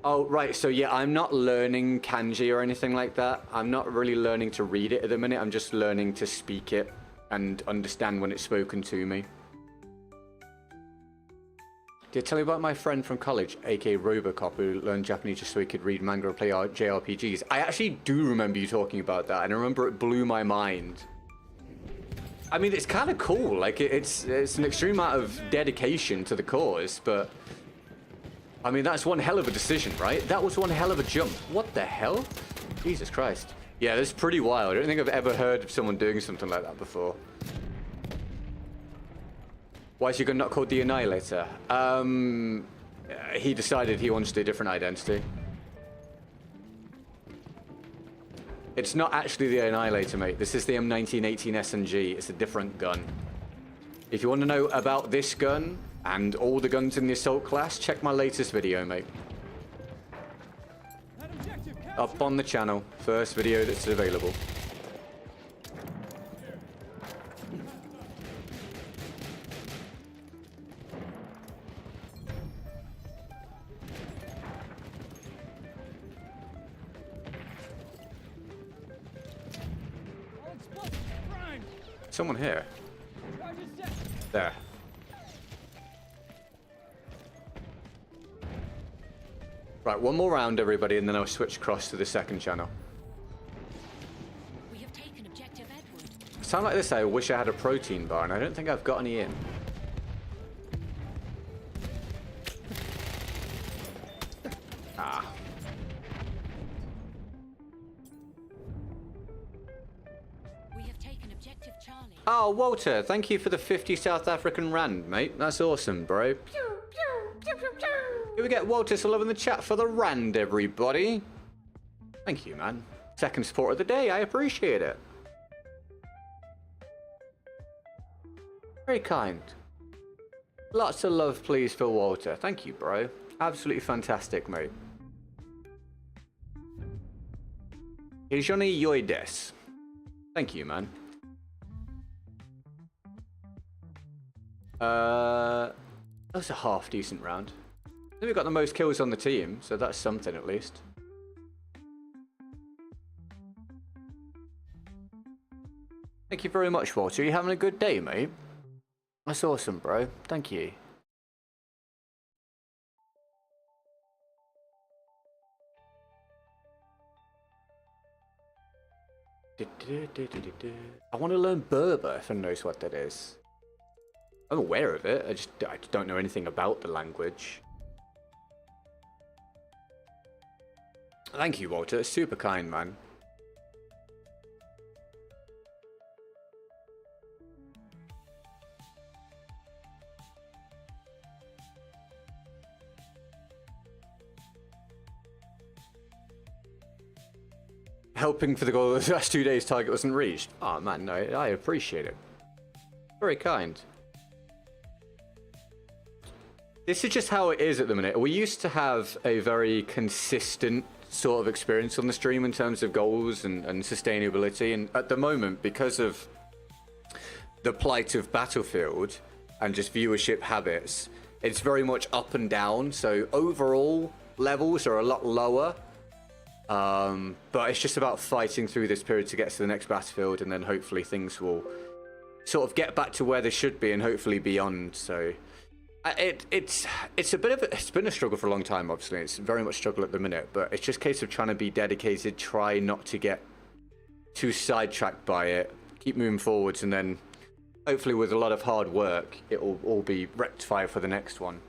Oh, right. So, yeah, I'm not learning kanji or anything like that. I'm not really learning to read it at the minute. I'm just learning to speak it and understand when it's spoken to me. Did I tell you about my friend from college, aka Robocop, who learned Japanese just so he could read manga or play JRPGs? I actually do remember you talking about that, and I remember it blew my mind. I mean, it's kind of cool. Like, it's an extreme amount of dedication to the cause, but I mean, that's one hell of a decision, right? That was one hell of a jump. What the hell? Jesus Christ. Yeah, that's pretty wild. I don't think I've ever heard of someone doing something like that before. Why is your gun not called the Annihilator? He decided he wanted a different identity. It's not actually the Annihilator, mate. This is the M1918 SMG. It's a different gun. If you want to know about this gun and all the guns in the assault class, check my latest video, mate. That objective captured. Up on the channel. First video that's available. All explosives primed. Someone here. Charges set. There. Right, one more round, everybody, and then I'll switch across to the second channel. We have taken objective Edward. Sound like this, I wish I had a protein bar, and I don't think I've got any in. Ah. We have taken objective Charlie. Oh, Walter, thank you for the 50 South African Rand, mate. That's awesome, bro. Here we get Walter still in the chat for the Rand, everybody. Thank you, man. Second support of the day. I appreciate it. Very kind. Lots of love, please, Phil Walter. Thank you, bro. Absolutely fantastic, mate. Johnny Yoides. Thank you, man. That was a half decent round. I think we got the most kills on the team, so that's something at least. Thank you very much, Walter. You having a good day, mate? That's awesome, bro. Thank you. I want to learn Berber if anyone knows what that is. I'm aware of it, I just don't know anything about the language. Thank you, Walter. It's super kind, man. Helping for the goal of the last 2 days target wasn't reached. Oh man, no, I appreciate it. Very kind. This is just how it is at the minute. We used to have a very consistent sort of experience on the stream in terms of goals and sustainability. And at the moment, because of the plight of Battlefield and just viewership habits, it's very much up and down. So overall levels are a lot lower. But it's just about fighting through this period to get to the next Battlefield, and then hopefully things will sort of get back to where they should be and hopefully beyond. So it's a bit of it's been a struggle for a long time. Obviously, it's very much struggle at the minute, but it's just a case of trying to be dedicated, try not to get too sidetracked by it, keep moving forwards, and then hopefully with a lot of hard work, it will all be rectified for the next one.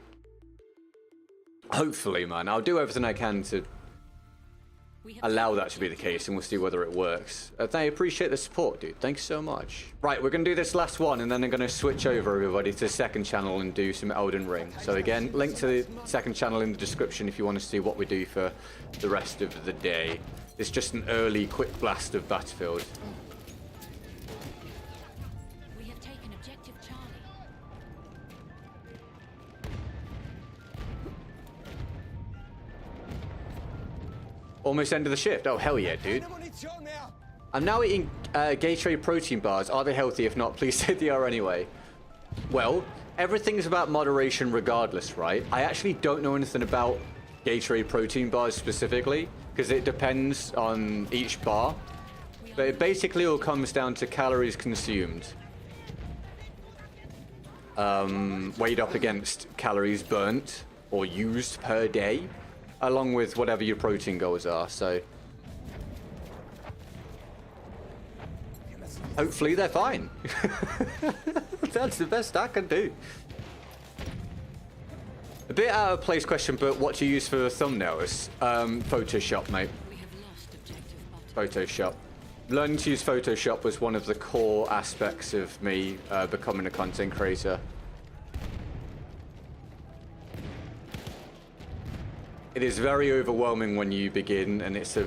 Hopefully, man. I'll do everything I can to allow that to be the case, and we'll see whether it works. I appreciate the support, dude. Thanks so much. Right, we're going to do this last one, and then I'm going to switch over, everybody, to the second channel and do some Elden Ring. So again, link to the second channel in the description if you want to see what we do for the rest of the day. It's just an early, quick blast of Battlefield. We have taken objective Charlie. Almost end of the shift. Oh, hell yeah, dude. I'm now eating Gatorade protein bars. Are they healthy? If not, please say they are anyway. Well, everything's about moderation regardless, right? I actually don't know anything about Gatorade protein bars specifically, because it depends on each bar. But it basically all comes down to calories consumed. Weighed up against calories burnt or used per day, along with whatever your protein goals are. So hopefully they're fine. That's the best I can do. A bit out of place question, but what do you use for the thumbnails? Photoshop, mate. We have lost objective butter. Photoshop. Learning to use Photoshop was one of the core aspects of me becoming a content creator. It is very overwhelming when you begin, and it's a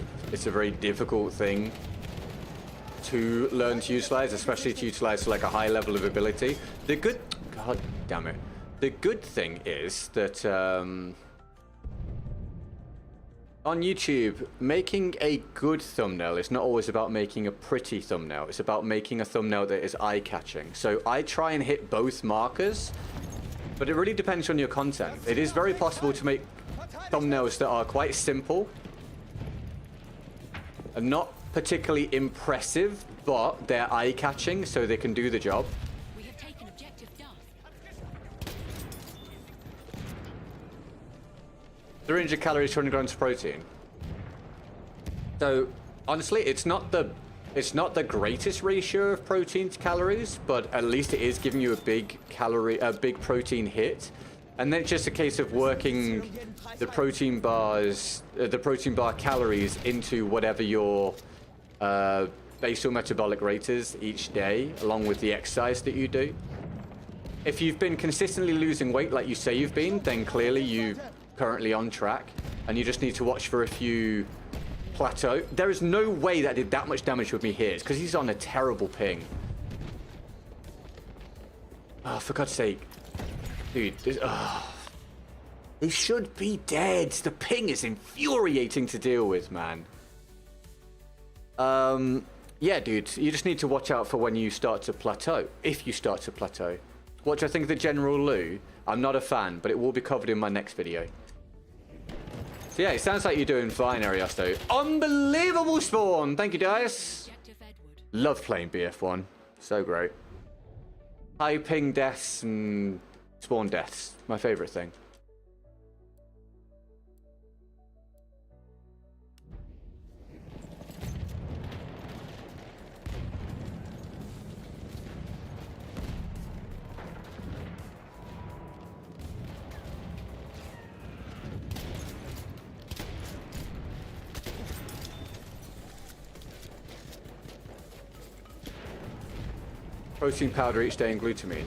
very difficult thing to learn to utilize, especially to utilize like a high level of ability. The good, god damn it. The good thing is that on YouTube, making a good thumbnail is not always about making a pretty thumbnail. It's about making a thumbnail that is eye-catching. So I try and hit both markers, but it really depends on your content. It is very possible to make thumbnails that are quite simple and not particularly impressive, but they're eye-catching, so they can do the job. We have taken objective Duff. 300 calories, 200 grams of protein. So honestly, it's not the greatest ratio of protein to calories, but at least it is giving you a big protein hit. And then it's just a case of working the protein bars, the protein bar calories into whatever your basal metabolic rate is each day, along with the exercise that you do. If you've been consistently losing weight like you say you've been, then clearly you're currently on track, and you just need to watch for a few plateau. There is no way that did that much damage with me here. It's because he's on a terrible ping. Oh, for God's sake. Dude, they should be dead. The ping is infuriating to deal with, man. Yeah, dude, you just need to watch out for when you start to plateau. If you start to plateau. What do I think of the General Lou? I'm not a fan, but it will be covered in my next video. So yeah, it sounds like you're doing fine, Ariosto. Unbelievable spawn! Thank you, Dias. Love playing BF1. So great. High ping deaths and spawn deaths. My favorite thing. Protein powder each day and glutamine.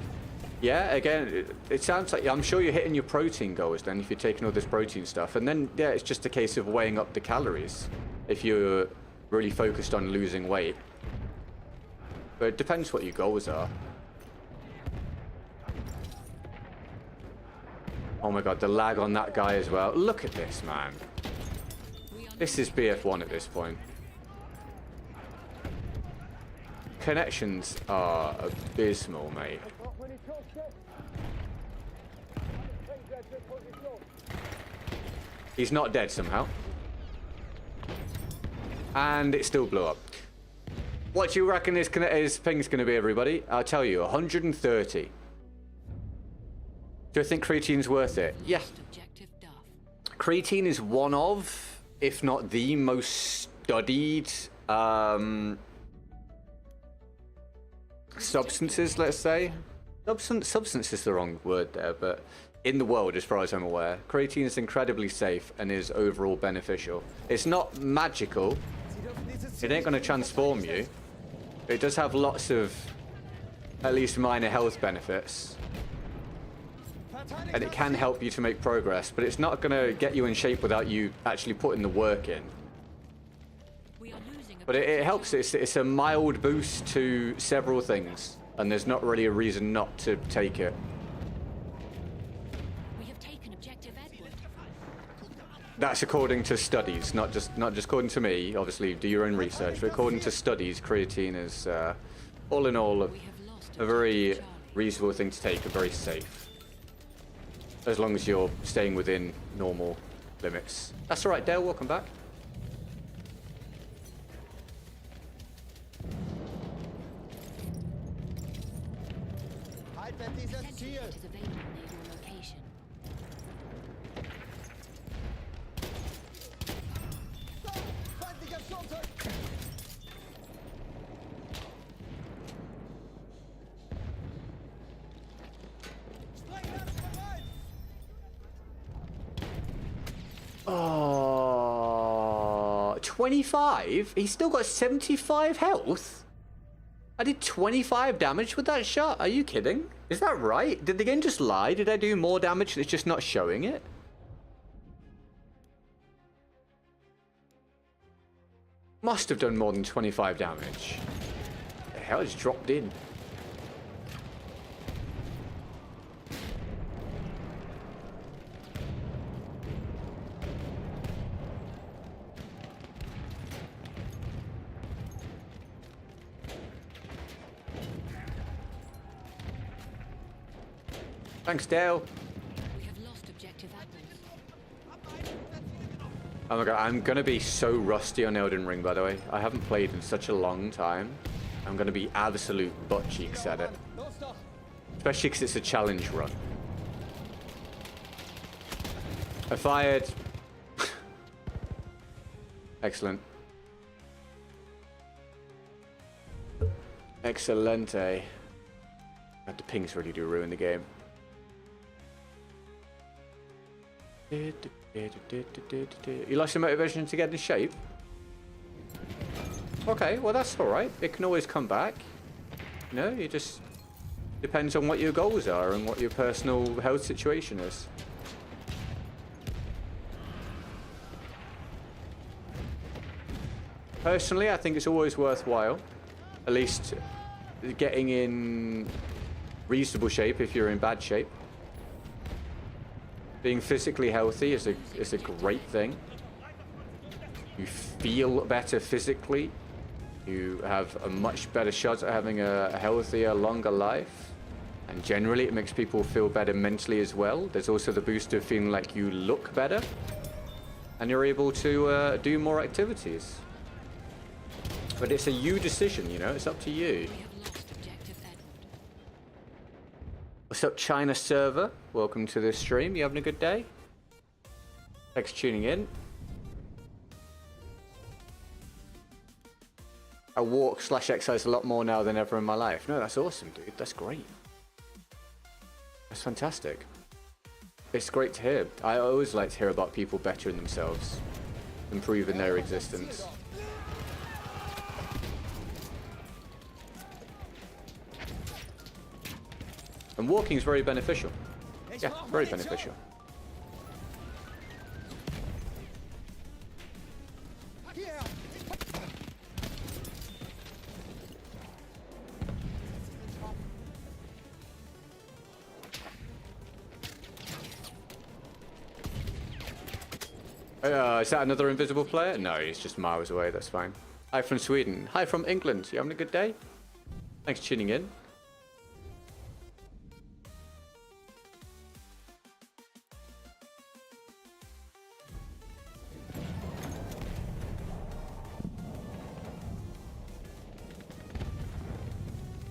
Yeah, again, it sounds like, I'm sure you're hitting your protein goals then if you're taking all this protein stuff. And then, yeah, it's just a case of weighing up the calories if you're really focused on losing weight. But it depends what your goals are. Oh my god, the lag on that guy as well. Look at this, man. This is BF1 at this point. Connections are abysmal, mate. He's not dead somehow. And it still blew up. What do you reckon his ping's going to be, everybody? I'll tell you, 130. Do I think creatine's worth it? Yeah. Creatine is one of, if not the most studied substances, let's say. Substance is the wrong word there, but in the world, as far as I'm aware, creatine is incredibly safe and is overall beneficial. It's not magical. It ain't going to transform you. It does have lots of, at least minor health benefits. And it can help you to make progress, but it's not going to get you in shape without you actually putting the work in. But it helps. It's a mild boost to several things, and there's not really a reason not to take it. We have taken objective Edward. That's according to studies, not just according to me. Obviously, do your own research. But according to studies, creatine is, all in all, a very reasonable thing to take, and very safe, as long as you're staying within normal limits. That's all right, Dale. Welcome back. Oh, 25? He's still got 75 health? I did 25 damage with that shot? Are you kidding? Is that right? Did the game just lie? Did I do more damage and it's just not showing it? Must have done more than 25 damage. The hell, it's dropped in. Thanks, Dale. We have lost objective apples. Oh my god, I'm gonna be so rusty on Elden Ring, by the way. I haven't played in such a long time. I'm gonna be absolute butt cheeks at it. Especially because it's a challenge run. I fired. Excellent. Excelente. God, the pings really do ruin the game. You lost your motivation to get in shape? Okay, well that's alright. It can always come back. You know, it just depends on what your goals are and what your personal health situation is. Personally, I think it's always worthwhile. At least getting in reasonable shape if you're in bad shape. Being physically healthy is a great thing. You feel better physically. You have a much better shot at having a healthier, longer life. And generally, it makes people feel better mentally as well. There's also the boost of feeling like you look better. And you're able to do more activities. But it's a you decision, you know? It's up to you. What's up, China server? Welcome to this stream. You having a good day? Thanks for tuning in. I walk/exercise a lot more now than ever in my life. No, that's awesome, dude. That's great. That's fantastic. It's great to hear. I always like to hear about people bettering themselves, improving their existence. And walking is very beneficial. Yeah, very beneficial. Is that another invisible player? No, he's just miles away. That's fine. Hi from Sweden. Hi from England. You having a good day? Thanks for tuning in.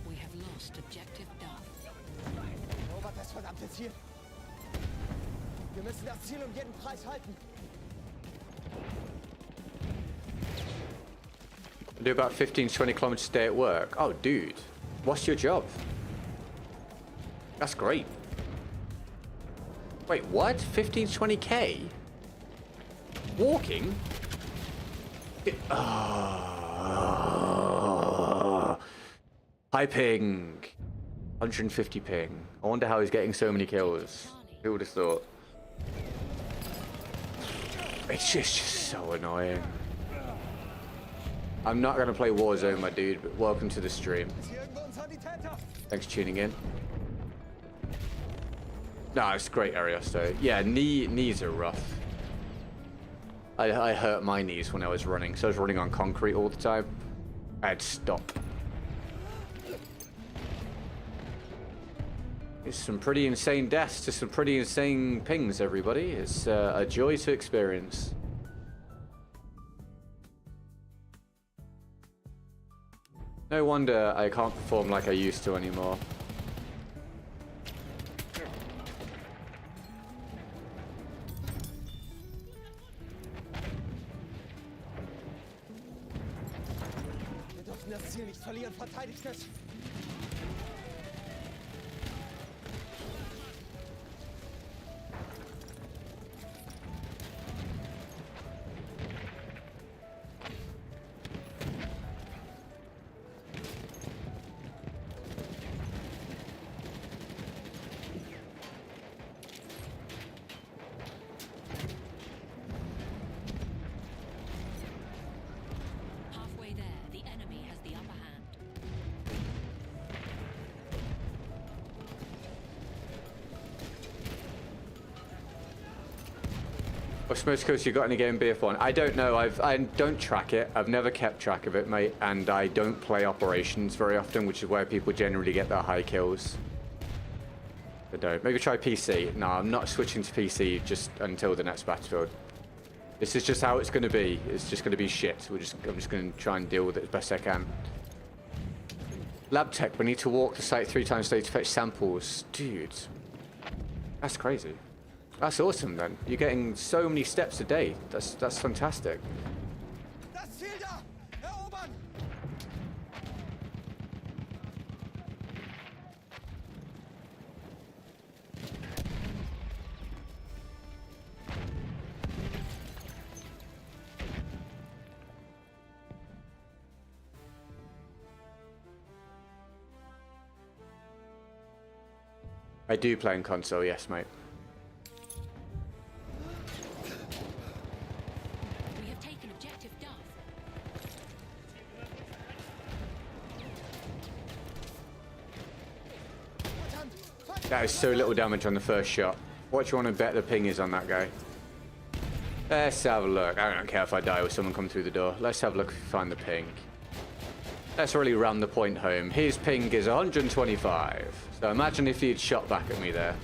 We have lost objective Duff. Erobert das verdammte Ziel. Wir müssen das Ziel um jeden Preis halten. I do about 15 to 20 kilometers a day at work. Oh, dude. What's your job? That's great. Wait, what? 15 to 20k? Walking? High ping. 150 ping. I wonder how he's getting so many kills. Who would have thought? It's just so annoying. I'm not going to play Warzone, my dude, but welcome to the stream. Thanks for tuning in. No, it's a great area, so yeah, knees are rough. I hurt my knees when I was running, so I was running on concrete all the time. I had to stop. It's some pretty insane deaths to some pretty insane pings, everybody. It's a joy to experience. No wonder I can't perform like I used to anymore. Wir dürfen das Ziel nicht verlieren, verteidigt es. What's most kills you got in a game BF1? I don't know. I don't track it. I've never kept track of it, mate. And I don't play operations very often, which is where people generally get their high kills. I don't. Maybe try PC. No, I'm not switching to PC just until the next Battlefield. This is just how it's going to be. It's just going to be shit. I'm just going to try and deal with it as best I can. Lab tech, we need to walk the site 3 times a day to fetch samples. Dude, that's crazy. That's awesome, then. You're getting so many steps a day. That's fantastic. Das Ziel da! Erobern! I do play in console, yes, mate. That is so little damage on the first shot. What do you want to bet the ping is on that guy? Let's have a look. I don't care if I die with someone coming through the door. Let's have a look if we find the ping. Let's really ram the point home. His ping is 125. So imagine if he'd shot back at me there.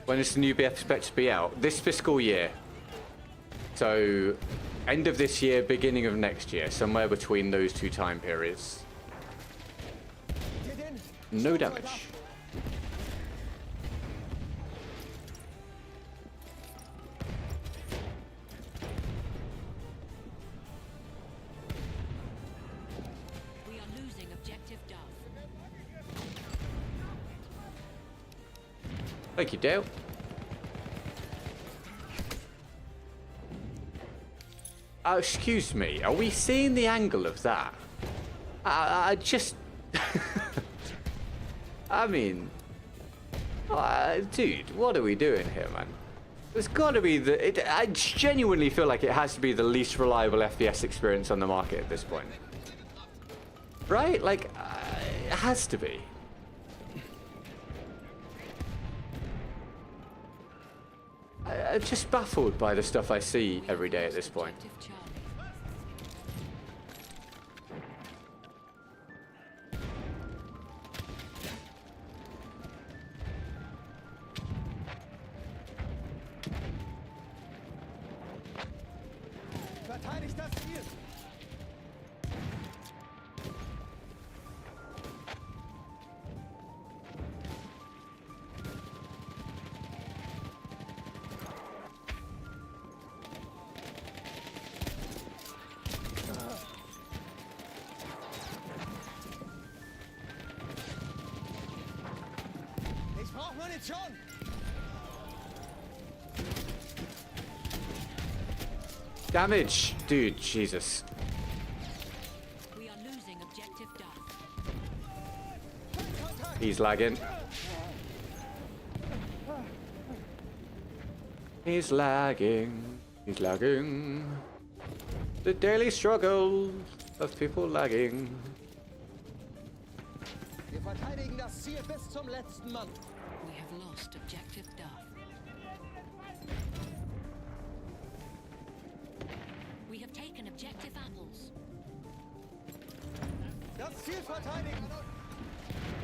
When is the new BF expected to be out? This fiscal year. So end of this year, beginning of next year. Somewhere between those two time periods. No damage. We are losing objective Duff. Thank you, Dale. Excuse me, are we seeing the angle of that? I just... I mean... dude, what are we doing here, man? There's got to be the... I genuinely feel like it has to be the least reliable FPS experience on the market at this point. Right? Like, it has to be. I'm just baffled by the stuff I see every day at this point. Damage! Dude, Jesus. We are losing objective Duff. He's lagging. He's lagging. He's lagging. The daily struggle of people lagging. Wir verteidigen das Ziel bis zum letzten Mann. We have lost objective Duff. We have taken objective apples. Das Ziel verteidigen.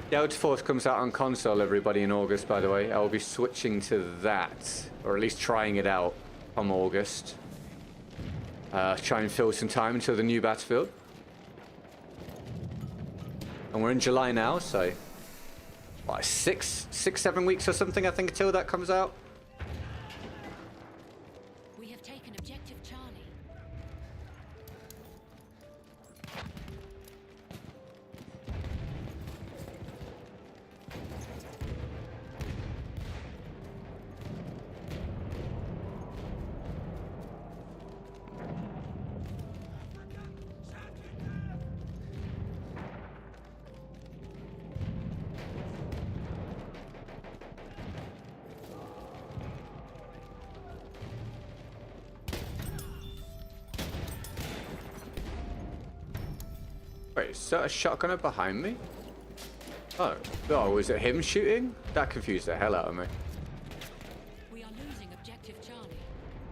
Delta Force comes out on console, everybody, in August, by the way. I will be switching to that, or at least trying it out from August. Try and fill some time until the new Battlefield. And we're in July now, so what, 7 weeks or something, I think, until that comes out. We have taken objective Charlie. Wait, is that a shotgunner behind me? Oh, was it him shooting? That confused the hell out of me. We are losing objective Charlie.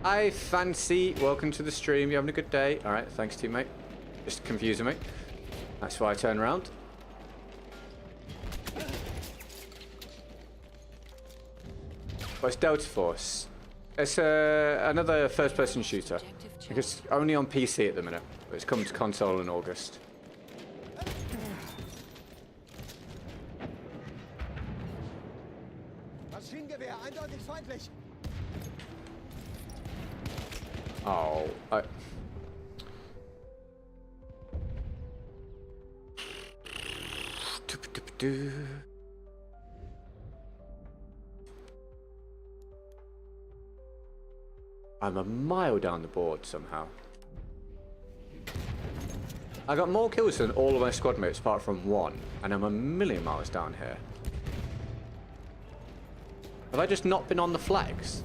Hi, Fancy. Welcome to the stream. You having a good day? All right, thanks, teammate. Just confusing me. That's why I turn around. Well, it's Delta Force. It's another first-person shooter. It's only on PC at the minute, but it's coming to console in August. Maschinengewehr, eindeutig feindlich. Oh, I'm a mile down the board somehow. I got more kills than all of my squad mates apart from one, and I'm a million miles down here. Have I just not been on the flags?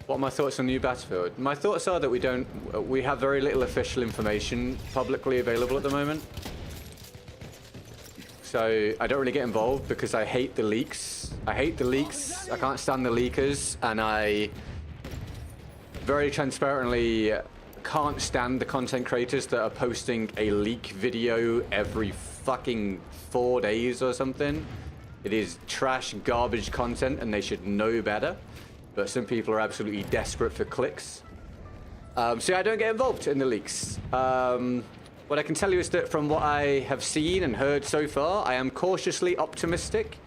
What are my thoughts on the new Battlefield? My thoughts are that we have very little official information publicly available at the moment. So I don't really get involved because I hate the leaks. I hate the leaks. I can't stand the leakers, and I very transparently can't stand the content creators that are posting a leak video every fucking 4 days or something. It is trash, garbage content, and they should know better. But some people are absolutely desperate for clicks. So yeah, I don't get involved in the leaks. What I can tell you is that from what I have seen and heard so far, I am cautiously optimistic.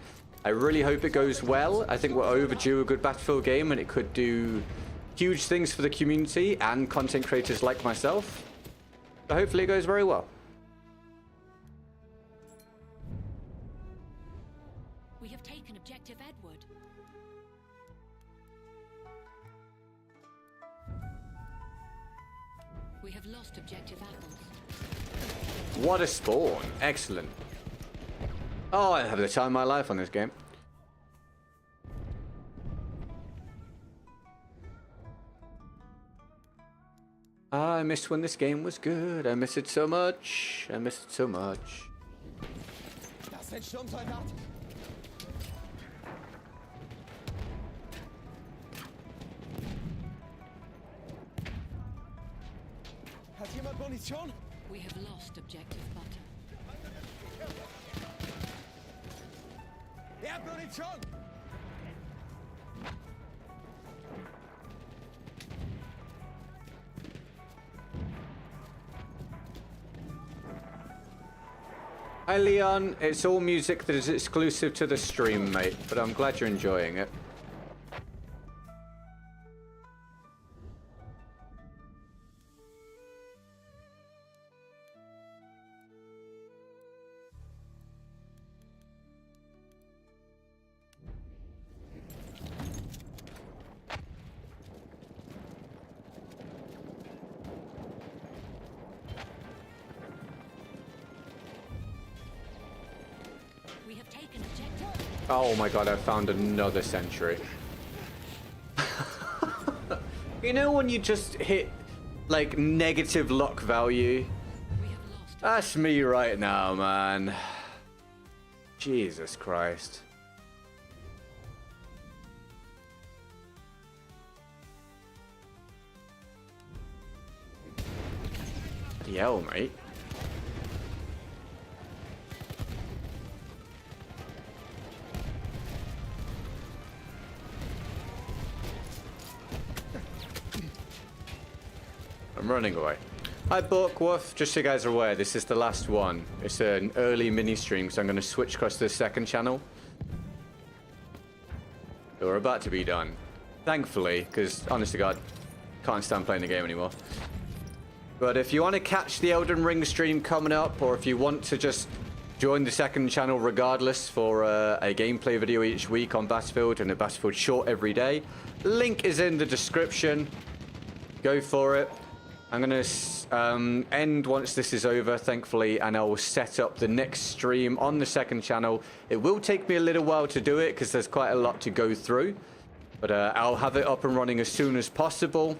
I really hope it goes well. I think we're overdue a good Battlefield game, and it could do huge things for the community and content creators like myself. So hopefully it goes very well. We have taken objective Edward. We have lost objective apples. What a spawn. Excellent. Oh, I have the time of my life on this game. I missed when this game was good. I miss it so much. I miss it so much. Das ist ein Sturmsoldat. Hat jemand Munition? We have lost objective butter. Er hat Munition! Hi Leon, it's all music that is exclusive to the stream, mate, but I'm glad you're enjoying it. We have taken objective. Oh my god, I found another sentry. You know when you just hit, like, negative luck value? We have lost. That's me right now, man. Jesus Christ. Bloody hell, mate. I'm running away. Hi Buckwolf, just so you guys are aware, this is the last one. It's an early mini stream, so I'm going to switch across to the second channel. So we're about to be done. Thankfully, because honest to God, can't stand playing the game anymore. But if you want to catch the Elden Ring stream coming up, or if you want to just join the second channel regardless for a gameplay video each week on Battlefield and a Battlefield short every day, link is in the description. Go for it. I'm going to end once this is over, thankfully, and I will set up the next stream on the second channel. It will take me a little while to do it because there's quite a lot to go through. But I'll have it up and running as soon as possible.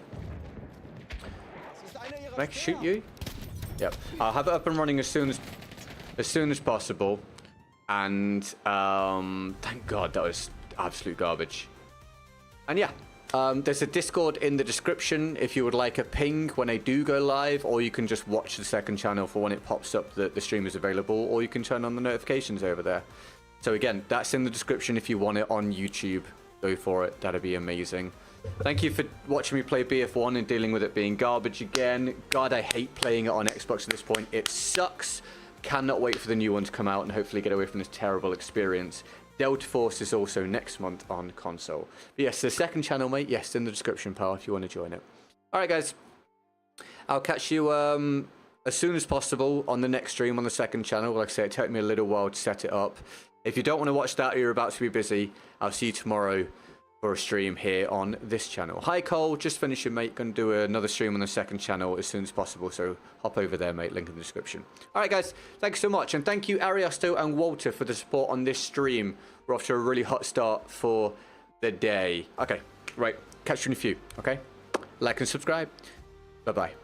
Can I shoot you? Yep. I'll have it up and running as soon as possible. And thank God that was absolute garbage. And yeah. There's a Discord in the description if you would like a ping when I do go live, or you can just watch the second channel for when it pops up that the stream is available, or you can turn on the notifications over there. So again, that's in the description if you want it on YouTube. Go for it. That'd be amazing. Thank you for watching me play BF1 and dealing with it being garbage again. God, I hate playing it on Xbox at this point. It sucks. Cannot wait for the new one to come out and hopefully get away from this terrible experience. Delta Force is also next month on console. But yes, the second channel, mate. Yes, in the description, pal, if you want to join it. All right, guys. I'll catch you as soon as possible on the next stream on the second channel. Like I said, it took me a little while to set it up. If you don't want to watch that or you're about to be busy, I'll see you tomorrow for a stream here on this channel. Hi, Cole. Just finishing, mate. Going to do another stream on the second channel as soon as possible. So hop over there, mate. Link in the description. All right, guys. Thanks so much. And thank you, Ariosto and Walter, for the support on this stream. We're off to a really hot start for the day. Okay, right. catch you in a few, okay? Like and subscribe. Bye-bye.